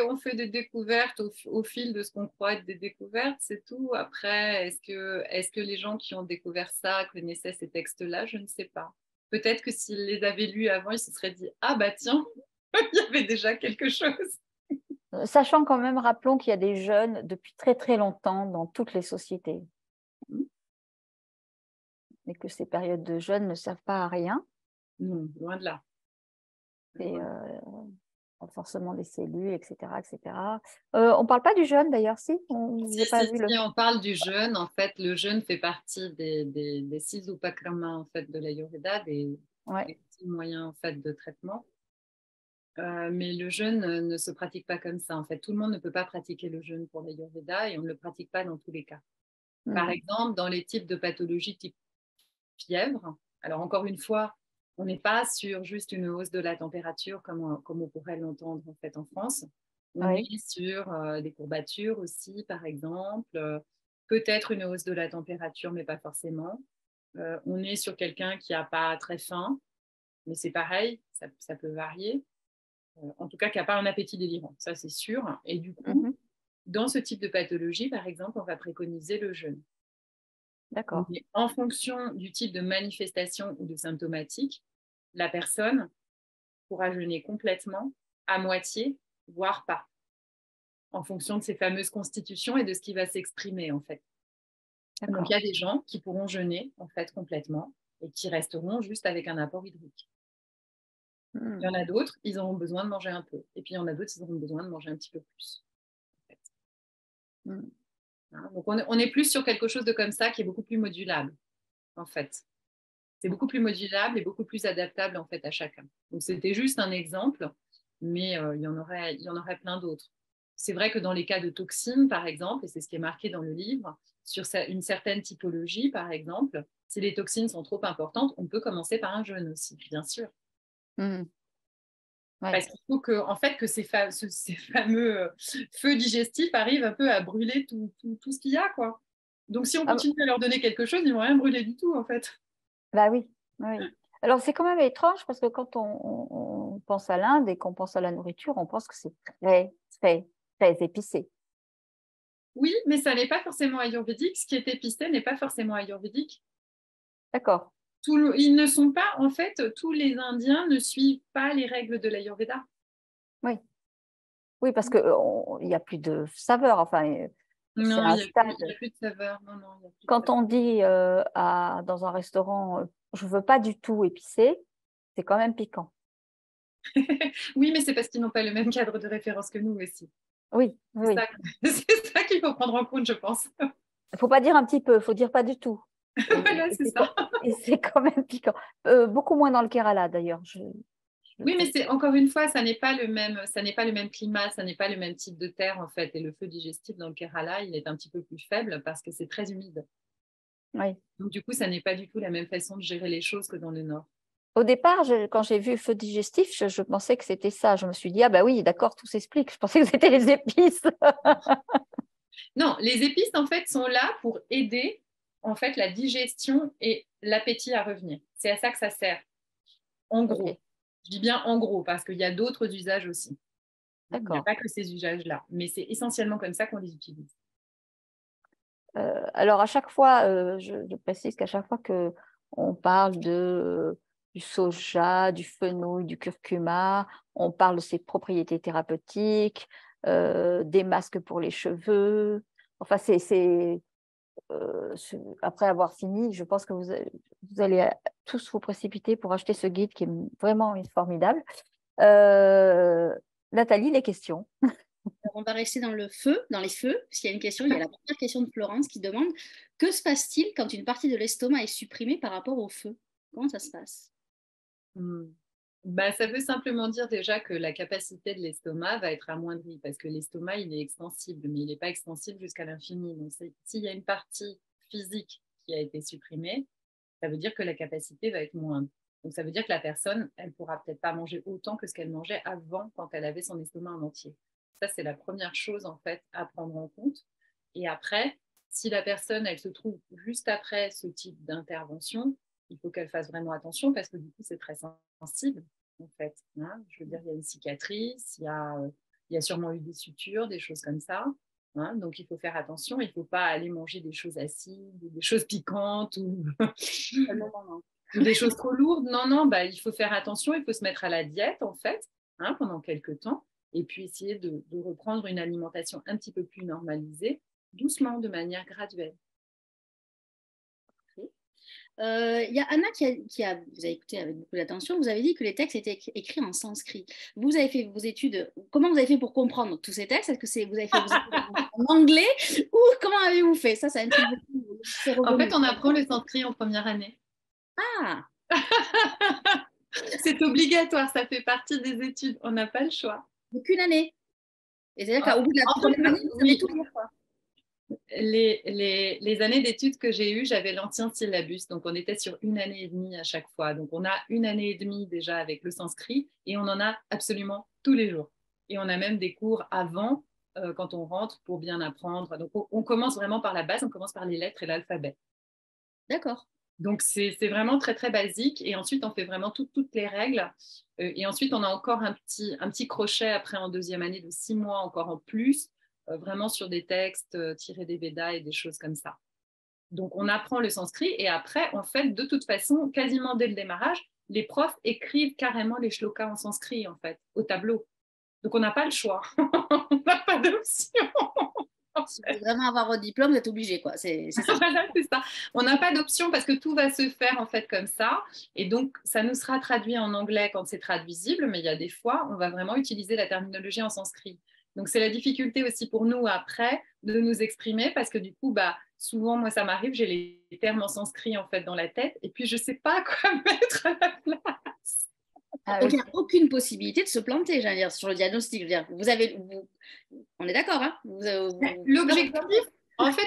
on fait des découvertes au fil de ce qu'on croit être des découvertes, c'est tout. Après, est-ce que les gens qui ont découvert ça connaissaient ces textes-là? Je ne sais pas. Peut-être que s'ils les avaient lus avant, ils se seraient dit, ah bah tiens, il y avait déjà quelque chose. Sachant quand même, rappelons qu'il y a des jeunes depuis très très longtemps dans toutes les sociétés, mais que ces périodes de jeûne ne servent pas à rien. Non, loin de là. C'est renforcement des cellules, etc. etc. On ne parle pas du jeûne d'ailleurs, si? J'ai pas vu Si on parle du jeûne, en fait, le jeûne fait partie des 6 upakramas en fait, de l'Ayurveda, Ouais. des petits moyens en fait, de traitement. Mais le jeûne ne se pratique pas comme ça. En fait, tout le monde ne peut pas pratiquer le jeûne pour l'Ayurveda et on ne le pratique pas dans tous les cas. Par exemple, dans les types de pathologies type fièvre, alors encore une fois, on n'est pas sur juste une hausse de la température comme on pourrait l'entendre en fait en France. On Oui. est sur des courbatures aussi, par exemple, peut-être une hausse de la température, mais pas forcément. On est sur quelqu'un qui n'a pas très faim, mais c'est pareil, ça peut varier. En tout cas, qui n'a pas un appétit délirant, ça c'est sûr. Et du coup, Mhm. dans ce type de pathologie, par exemple, on va préconiser le jeûne. D'accord. Mais en fonction du type de manifestation ou de symptomatique, la personne pourra jeûner complètement, à moitié, voire pas, en fonction de ces fameuses constitutions et de ce qui va s'exprimer en fait. Donc il y D'accord. a des gens qui pourront jeûner en fait complètement et qui resteront juste avec un apport hydrique. Il y en a d'autres, ils auront besoin de manger un peu. Et puis il y en a d'autres, ils auront besoin de manger un petit peu plus. En fait. Hein, donc on est plus sur quelque chose de comme ça qui est beaucoup plus modulable en fait. C'est beaucoup plus modulable et beaucoup plus adaptable en fait à chacun. Donc c'était juste un exemple, mais il y en aurait plein d'autres. C'est vrai que dans les cas de toxines, par exemple, et c'est ce qui est marqué dans le livre, sur une certaine typologie, par exemple, si les toxines sont trop importantes, on peut commencer par un jeûne aussi, bien sûr. Ouais. Parce qu'il faut que, en fait, que ces fameux feux digestifs arrivent un peu à brûler tout ce qu'il y a, quoi. Donc, si on continue à leur donner quelque chose, ils vont rien brûler du tout, en fait. Bah oui, oui. Alors, c'est quand même étrange parce que quand on pense à l'Inde et qu'on pense à la nourriture, on pense que c'est très, très, très épicé. Oui, mais ça n'est pas forcément ayurvédique. Ce qui est épicé n'est pas forcément ayurvédique. D'accord. Ils ne sont pas, en fait, tous les Indiens ne suivent pas les règles de l'Ayurveda. Oui. Oui, parce qu'il n'y a plus de saveur. Enfin, c'est Non, un il stade. n'y a plus de saveur. Non, non, il y a plus de Quand saveur. on dit dans un restaurant, je ne veux pas du tout épicé, c'est quand même piquant. Oui, mais c'est parce qu'ils n'ont pas le même cadre de référence que nous aussi. Oui, oui. C'est ça qu'il faut prendre en compte, je pense. Il ne faut pas dire un petit peu, il faut dire pas du tout. Voilà, c'est ça. Et c'est quand même piquant. Beaucoup moins dans le Kerala, d'ailleurs. Oui, mais c'est encore une fois, ça n'est pas le même climat, ça n'est pas le même type de terre en fait. Et le feu digestif dans le Kerala, il est un petit peu plus faible parce que c'est très humide. Oui. Donc du coup, ça n'est pas du tout la même façon de gérer les choses que dans le nord. Au départ, quand j'ai vu feu digestif, je pensais que c'était ça. Je me suis dit, ah bah oui, d'accord, tout s'explique. Je pensais que c'était les épices. Non, les épices en fait sont là pour aider en fait la digestion et l'appétit à revenir. C'est à ça que ça sert. En gros, Ok, je dis bien en gros parce qu'il y a d'autres usages aussi. Il n'y a d'accord. pas que ces usages-là, mais c'est essentiellement comme ça qu'on les utilise. Alors, à chaque fois, je précise qu'à chaque fois qu'on parle du soja, du fenouil, du curcuma, on parle de ses propriétés thérapeutiques, des masques pour les cheveux. Enfin, après avoir fini, je pense que vous allez tous vous précipiter pour acheter ce guide qui est vraiment formidable. Nathalie, les questions. On va rester dans le feu, dans les feux, puisqu'il y a une question. Il y a la première question de Florence qui demande que se passe-t-il quand une partie de l'estomac est supprimée par rapport au feu? Comment ça se passe? Bah, ça veut simplement dire déjà que la capacité de l'estomac va être amoindrie parce que l'estomac, il est extensible, mais il n'est pas extensible jusqu'à l'infini. Donc, s'il y a une partie physique qui a été supprimée, ça veut dire que la capacité va être moindre. Donc, ça veut dire que la personne, elle ne pourra peut-être pas manger autant que ce qu'elle mangeait avant quand elle avait son estomac en entier. Ça, c'est la première chose, en fait, à prendre en compte. Et après, si la personne, elle se trouve juste après ce type d'intervention, il faut qu'elle fasse vraiment attention parce que du coup, c'est très sensible, en fait. Hein. Je veux dire, il y a une cicatrice, il y a sûrement eu des sutures, des choses comme ça. Hein. Donc, il faut faire attention. Il ne faut pas aller manger des choses acides, des choses piquantes ou, ou des choses trop lourdes. Non, non, bah, il faut faire attention. Il faut se mettre à la diète, en fait, hein, pendant quelques temps. Et puis, essayer de reprendre une alimentation un petit peu plus normalisée, doucement, de manière graduelle. Il y a Anna vous a écouté avec beaucoup d'attention, vous avez dit que les textes étaient écrits en sanskrit. Vous avez fait vos études, comment vous avez fait pour comprendre tous ces textes? Est-ce que vous avez fait vos études en anglais ou comment avez-vous fait? Ça intrigue beaucoup. En fait, on apprend le sanskrit en première année. Ah, C'est obligatoire, ça fait partie des études. On n'a pas le choix. donc une année. Et c'est-à-dire qu'au bout de la En fait, première année, vous savez tout lire, quoi. Les années d'études que j'ai eues, j'avais l'ancien syllabus. Donc, on était sur une année et demie à chaque fois. Donc, on a une année et demie déjà avec le sanskrit et on en a absolument tous les jours. Et on a même des cours avant, quand on rentre, pour bien apprendre. Donc, on commence vraiment par la base, on commence par les lettres et l'alphabet. D'accord. Donc, c'est vraiment très, très basique. Et ensuite, on fait vraiment toutes les règles. Et ensuite, on a encore un petit crochet après en deuxième année de 6 mois encore en plus, vraiment sur des textes tirés des Védas et des choses comme ça. Donc, on apprend le sanskrit. Et après, en fait, de toute façon, quasiment dès le démarrage, les profs écrivent carrément les shlokas en sanskrit, en fait, au tableau. Donc, on n'a pas le choix. On n'a pas d'option. Si vous voulez vraiment avoir votre diplôme, vous êtes obligé, quoi. C'est ça. Voilà, c'est ça. On n'a pas d'option parce que tout va se faire en fait comme ça. Et donc, ça nous sera traduit en anglais quand c'est traduisible, mais il y a des fois, on va vraiment utiliser la terminologie en sanskrit. Donc, c'est la difficulté aussi pour nous après de nous exprimer parce que du coup, bah, souvent, moi, ça m'arrive, j'ai les termes en sanskrit en fait dans la tête et puis je ne sais pas quoi mettre à la place. Donc, il n'y a aucune possibilité de se planter, j'allais dire, sur le diagnostic. Je veux dire, on est d'accord, hein?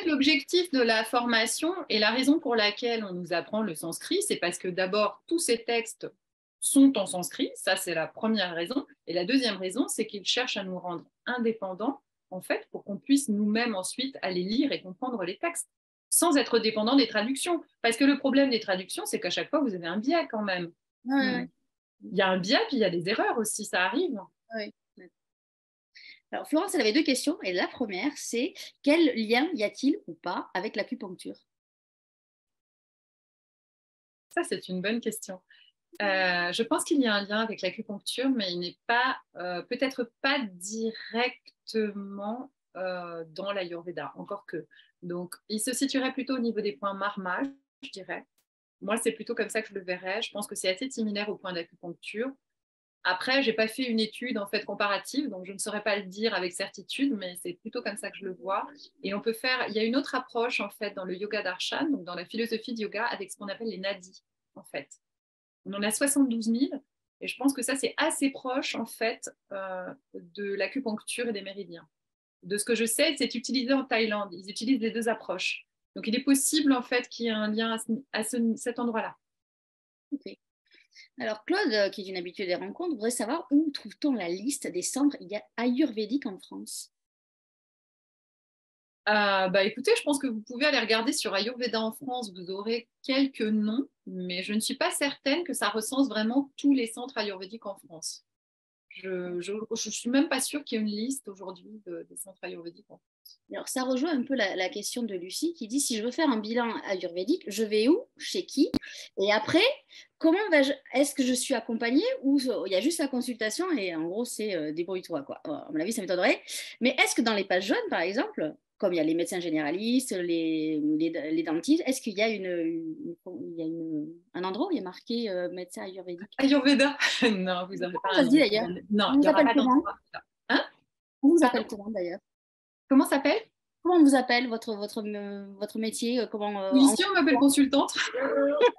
L'objectif de la formation et la raison pour laquelle on nous apprend le sanskrit, c'est parce que d'abord, tous ces textes sont en sanskrit, ça c'est la première raison. Et la deuxième raison, c'est qu'ils cherchent à nous rendre indépendants, en fait, pour qu'on puisse nous-mêmes ensuite aller lire et comprendre les textes, sans être dépendants des traductions. Parce que le problème des traductions, c'est qu'à chaque fois, vous avez un biais quand même. Ouais. Il y a un biais, puis il y a des erreurs aussi, ça arrive. Ouais. Alors, Florence, elle avait 2 questions. Et la première, c'est quel lien y a-t-il ou pas avec l'acupuncture? Ça, c'est une bonne question. Je pense qu'il y a un lien avec l'acupuncture, mais il n'est pas, peut-être pas directement dans l'Ayurveda, encore que. Donc, il se situerait plutôt au niveau des points marma, je dirais. Moi, c'est plutôt comme ça que je le verrais. Je pense que c'est assez similaire au point d'acupuncture. Après, je n'ai pas fait une étude en fait comparative, donc je ne saurais pas le dire avec certitude, mais c'est plutôt comme ça que je le vois. Et on peut faire, il y a une autre approche en fait dans le yoga darshan, donc dans la philosophie de yoga, avec ce qu'on appelle les nadis en fait. On en a 72 000 et je pense que ça c'est assez proche en fait de l'acupuncture et des méridiens. De ce que je sais, c'est utilisé en Thaïlande. Ils utilisent les 2 approches. Donc il est possible en fait qu'il y ait un lien à cet endroit-là. Ok. Alors, Claude, qui est une habituée des rencontres, voudrait savoir où trouve-t-on la liste des centres ayurvédiques en France? Écoutez, je pense que vous pouvez aller regarder sur Ayurveda en France, vous aurez quelques noms, mais je ne suis pas certaine que ça recense vraiment tous les centres ayurvédiques en France. Je ne suis même pas sûre qu'il y ait une liste aujourd'hui des centres ayurvédiques en France. Alors, ça rejoint un peu la question de Lucie qui dit si je veux faire un bilan ayurvédique, je vais où? Chez qui? Et après, comment est-ce que je suis accompagnée ou il y a juste la consultation et en gros, c'est débrouille-toi, quoi. À mon avis, ça m'étonnerait. Mais est-ce que dans les pages jaunes, par exemple, comme il y a les médecins généralistes, les dentistes, est-ce qu'il y a un endroit où il y a marqué médecin ayurvédique? Ayurveda? Non, vous n'aurez pas Ça un se dit nom. d'ailleurs. Non, On il vous n'y aura appelle pas comment? d'endroit. Hein? On vous Pardon? appelle comment d'ailleurs? Comment ça s'appelle? Comment on vous appelle votre métier? Comment Ici, on m'appelle consultante.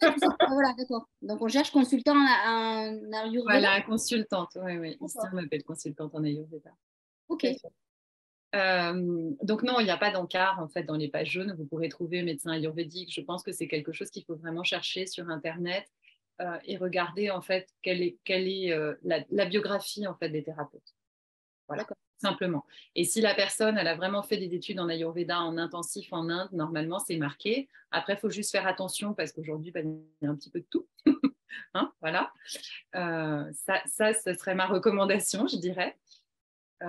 Voilà, d'accord. Donc, on cherche consultant en Ayurveda. Voilà, consultante. Oui, oui. Ici, D'accord. on m'appelle consultante en Ayurveda. Ok. Tout à fait. Donc non, il n'y a pas d'encart en fait dans les pages jaunes. Vous pourrez trouver médecin ayurvédique. Je pense que c'est quelque chose qu'il faut vraiment chercher sur Internet et regarder en fait quelle est la biographie en fait des thérapeutes. Voilà, simplement. Et si la personne elle a vraiment fait des études en Ayurveda en intensif en Inde, normalement c'est marqué. Après, il faut juste faire attention parce qu'aujourd'hui, il y a un petit peu de tout. Hein, voilà. Ça, ce serait ma recommandation, je dirais.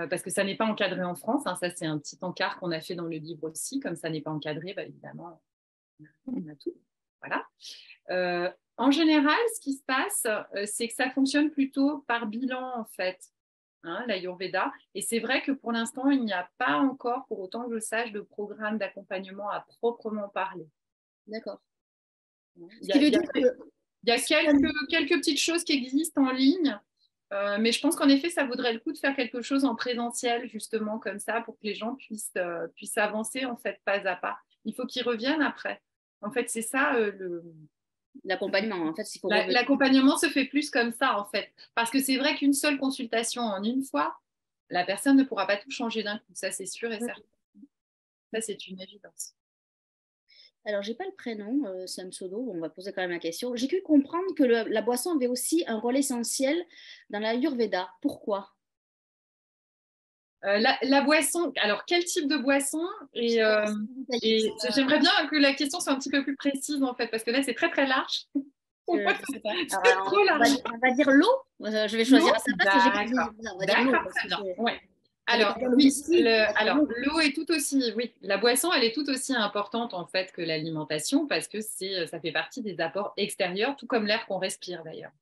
Parce que ça n'est pas encadré en France. Hein, ça, c'est un petit encart qu'on a fait dans le livre aussi. Comme ça n'est pas encadré, évidemment, on a tout. Voilà. En général, ce qui se passe, c'est que ça fonctionne plutôt par bilan, en fait, hein, l'Ayurveda. Et c'est vrai que pour l'instant, il n'y a pas encore, pour autant que je sache, de programme d'accompagnement à proprement parler. D'accord. Il y a quelques petites choses qui existent en ligne. Mais je pense qu'en effet, ça vaudrait le coup de faire quelque chose en présentiel, justement, comme ça, pour que les gens puissent avancer, en fait, pas à pas. Il faut qu'ils reviennent après. En fait, c'est ça, L'accompagnement, en fait, il faut l'accompagnement se fait plus comme ça, en fait. Parce que c'est vrai qu'une seule consultation en une fois, la personne ne pourra pas tout changer d'un coup. Ça, c'est sûr et certain. Ça, c'est une évidence. Alors, j'ai pas le prénom, c'est un pseudo, on va poser quand même la question. J'ai cru comprendre que la boisson avait aussi un rôle essentiel dans l'Ayurveda. Pourquoi? La boisson, alors quel type de boisson et j'aimerais bien que la question soit un petit peu plus précise en fait, parce que là c'est très très large. Je sais pas. C'est trop large. On va dire l'eau. Je vais choisir à sa place. On va dire l'eau. Très bien. Ouais. Alors, oui, l'eau est tout aussi, oui, la boisson, elle est tout aussi importante en fait que l'alimentation parce que ça fait partie des apports extérieurs, tout comme l'air qu'on respire d'ailleurs.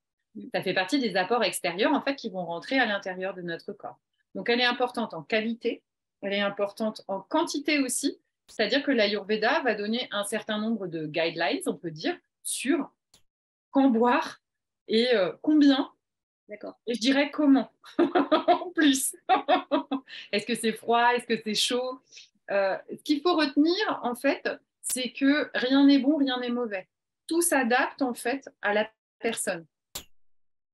Ça fait partie des apports extérieurs en fait qui vont rentrer à l'intérieur de notre corps. Donc, elle est importante en qualité, elle est importante en quantité aussi, c'est-à-dire que l'Ayurveda va donner un certain nombre de guidelines, on peut dire, sur quand boire et combien. D'accord. Et je dirais comment, en plus. Est-ce que c'est froid? Est-ce que c'est chaud? Ce qu'il faut retenir, en fait, c'est que rien n'est bon, rien n'est mauvais. Tout s'adapte, en fait, à la personne.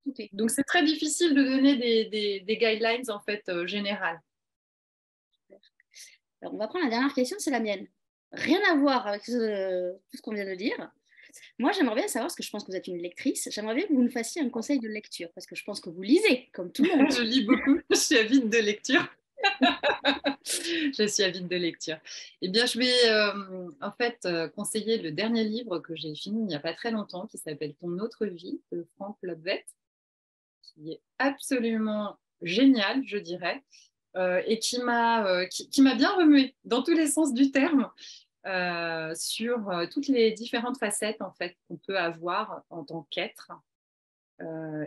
Okay. Donc, c'est très difficile de donner des guidelines, en fait, générales. Alors, on va prendre la dernière question, c'est la mienne. Rien à voir avec tout ce qu'on vient de dire. Moi, j'aimerais bien savoir, parce que je pense que vous êtes une lectrice, j'aimerais bien que vous nous fassiez un conseil de lecture, parce que je pense que vous lisez, comme tout le monde. Je lis beaucoup, je suis avide de lecture. Je suis avide de lecture. Eh bien, je vais en fait conseiller le dernier livre que j'ai fini il n'y a pas très longtemps, qui s'appelle Ton autre vie, de Frank Lobvet, qui est absolument génial, je dirais, et qui m'a bien remué dans tous les sens du terme. Sur toutes les différentes facettes en fait qu'on peut avoir en tant qu'être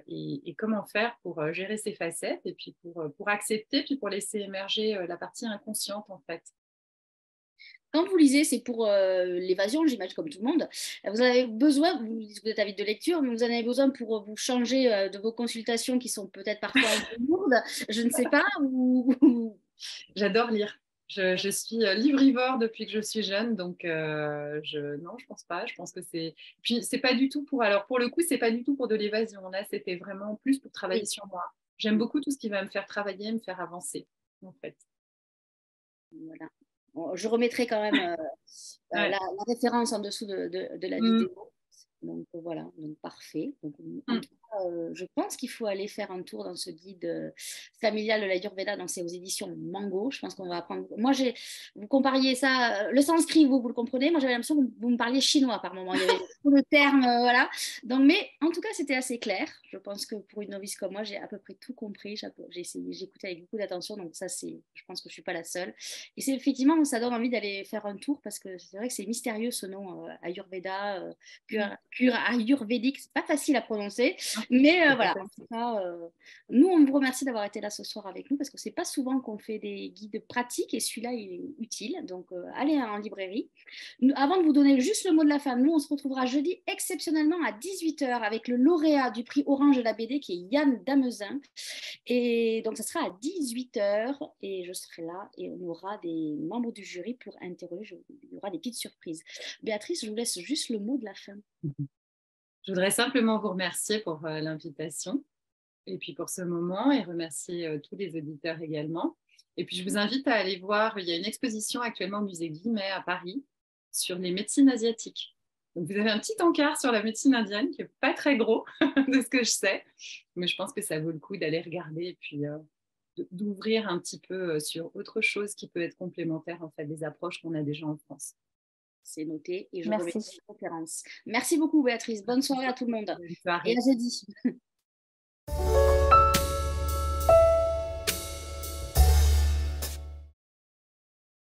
et comment faire pour gérer ces facettes et puis pour accepter puis pour laisser émerger la partie inconsciente en fait. Quand vous lisez, c'est pour l'évasion, j'imagine, comme tout le monde. Vous avez besoin, vous êtes avide de lecture, mais vous en avez besoin pour vous changer de vos consultations qui sont peut-être parfois un peu lourdes, je ne sais pas. J'adore lire. Je suis livrivore depuis que je suis jeune, donc non, je pense pas. Je pense que puis c'est pas du tout pour le coup, c'est pas du tout pour de l'évasion. Là, c'était vraiment plus pour travailler sur moi. J'aime beaucoup tout ce qui va me faire travailler, me faire avancer, en fait. Voilà. Bon, je remettrai quand même la référence en dessous de la vidéo. Donc voilà, donc parfait. Donc, en tout cas, je pense qu'il faut aller faire un tour dans ce guide familial de l'Ayurveda, donc c'est aux éditions Mango. Je pense qu'on va apprendre. Moi, vous compariez ça, le sanskrit, vous le comprenez. Moi, j'avais l'impression que vous me parliez chinois par moment. Il y avait tout le terme, voilà. Donc, mais en tout cas, c'était assez clair. Je pense que pour une novice comme moi, j'ai à peu près tout compris. J'ai essayé, j'ai écouté avec beaucoup d'attention. Donc ça, je pense que je suis pas la seule. Et c'est effectivement, ça donne envie d'aller faire un tour parce que c'est vrai que c'est mystérieux ce nom Ayurveda. Cure ayurvédique, c'est pas facile à prononcer, mais voilà. En tout cas, nous, on vous remercie d'avoir été là ce soir avec nous parce que c'est pas souvent qu'on fait des guides pratiques et celui-là, il est utile. Donc, allez en librairie. Avant de vous donner juste le mot de la fin, nous, on se retrouvera jeudi exceptionnellement à 18h avec le lauréat du prix Orange de la BD qui est Yann Damezin. Et donc, ça sera à 18h et je serai là et on aura des membres du jury pour interroger. Il y aura des petites surprises. Béatrice, je vous laisse juste le mot de la fin. Je voudrais simplement vous remercier pour l'invitation et puis pour ce moment et remercier tous les auditeurs également. Et puis, je vous invite à aller voir, il y a une exposition actuellement au musée Guimet à Paris sur les médecines asiatiques. Donc, vous avez un petit encart sur la médecine indienne qui n'est pas très gros de ce que je sais, mais je pense que ça vaut le coup d'aller regarder et puis d'ouvrir un petit peu sur autre chose qui peut être complémentaire en fait, des approches qu'on a déjà en France. C'est noté et je Merci. remercie la conférence. Merci beaucoup Béatrice. Bonne soirée à tout le monde. Bonne soirée. Et à jeudi.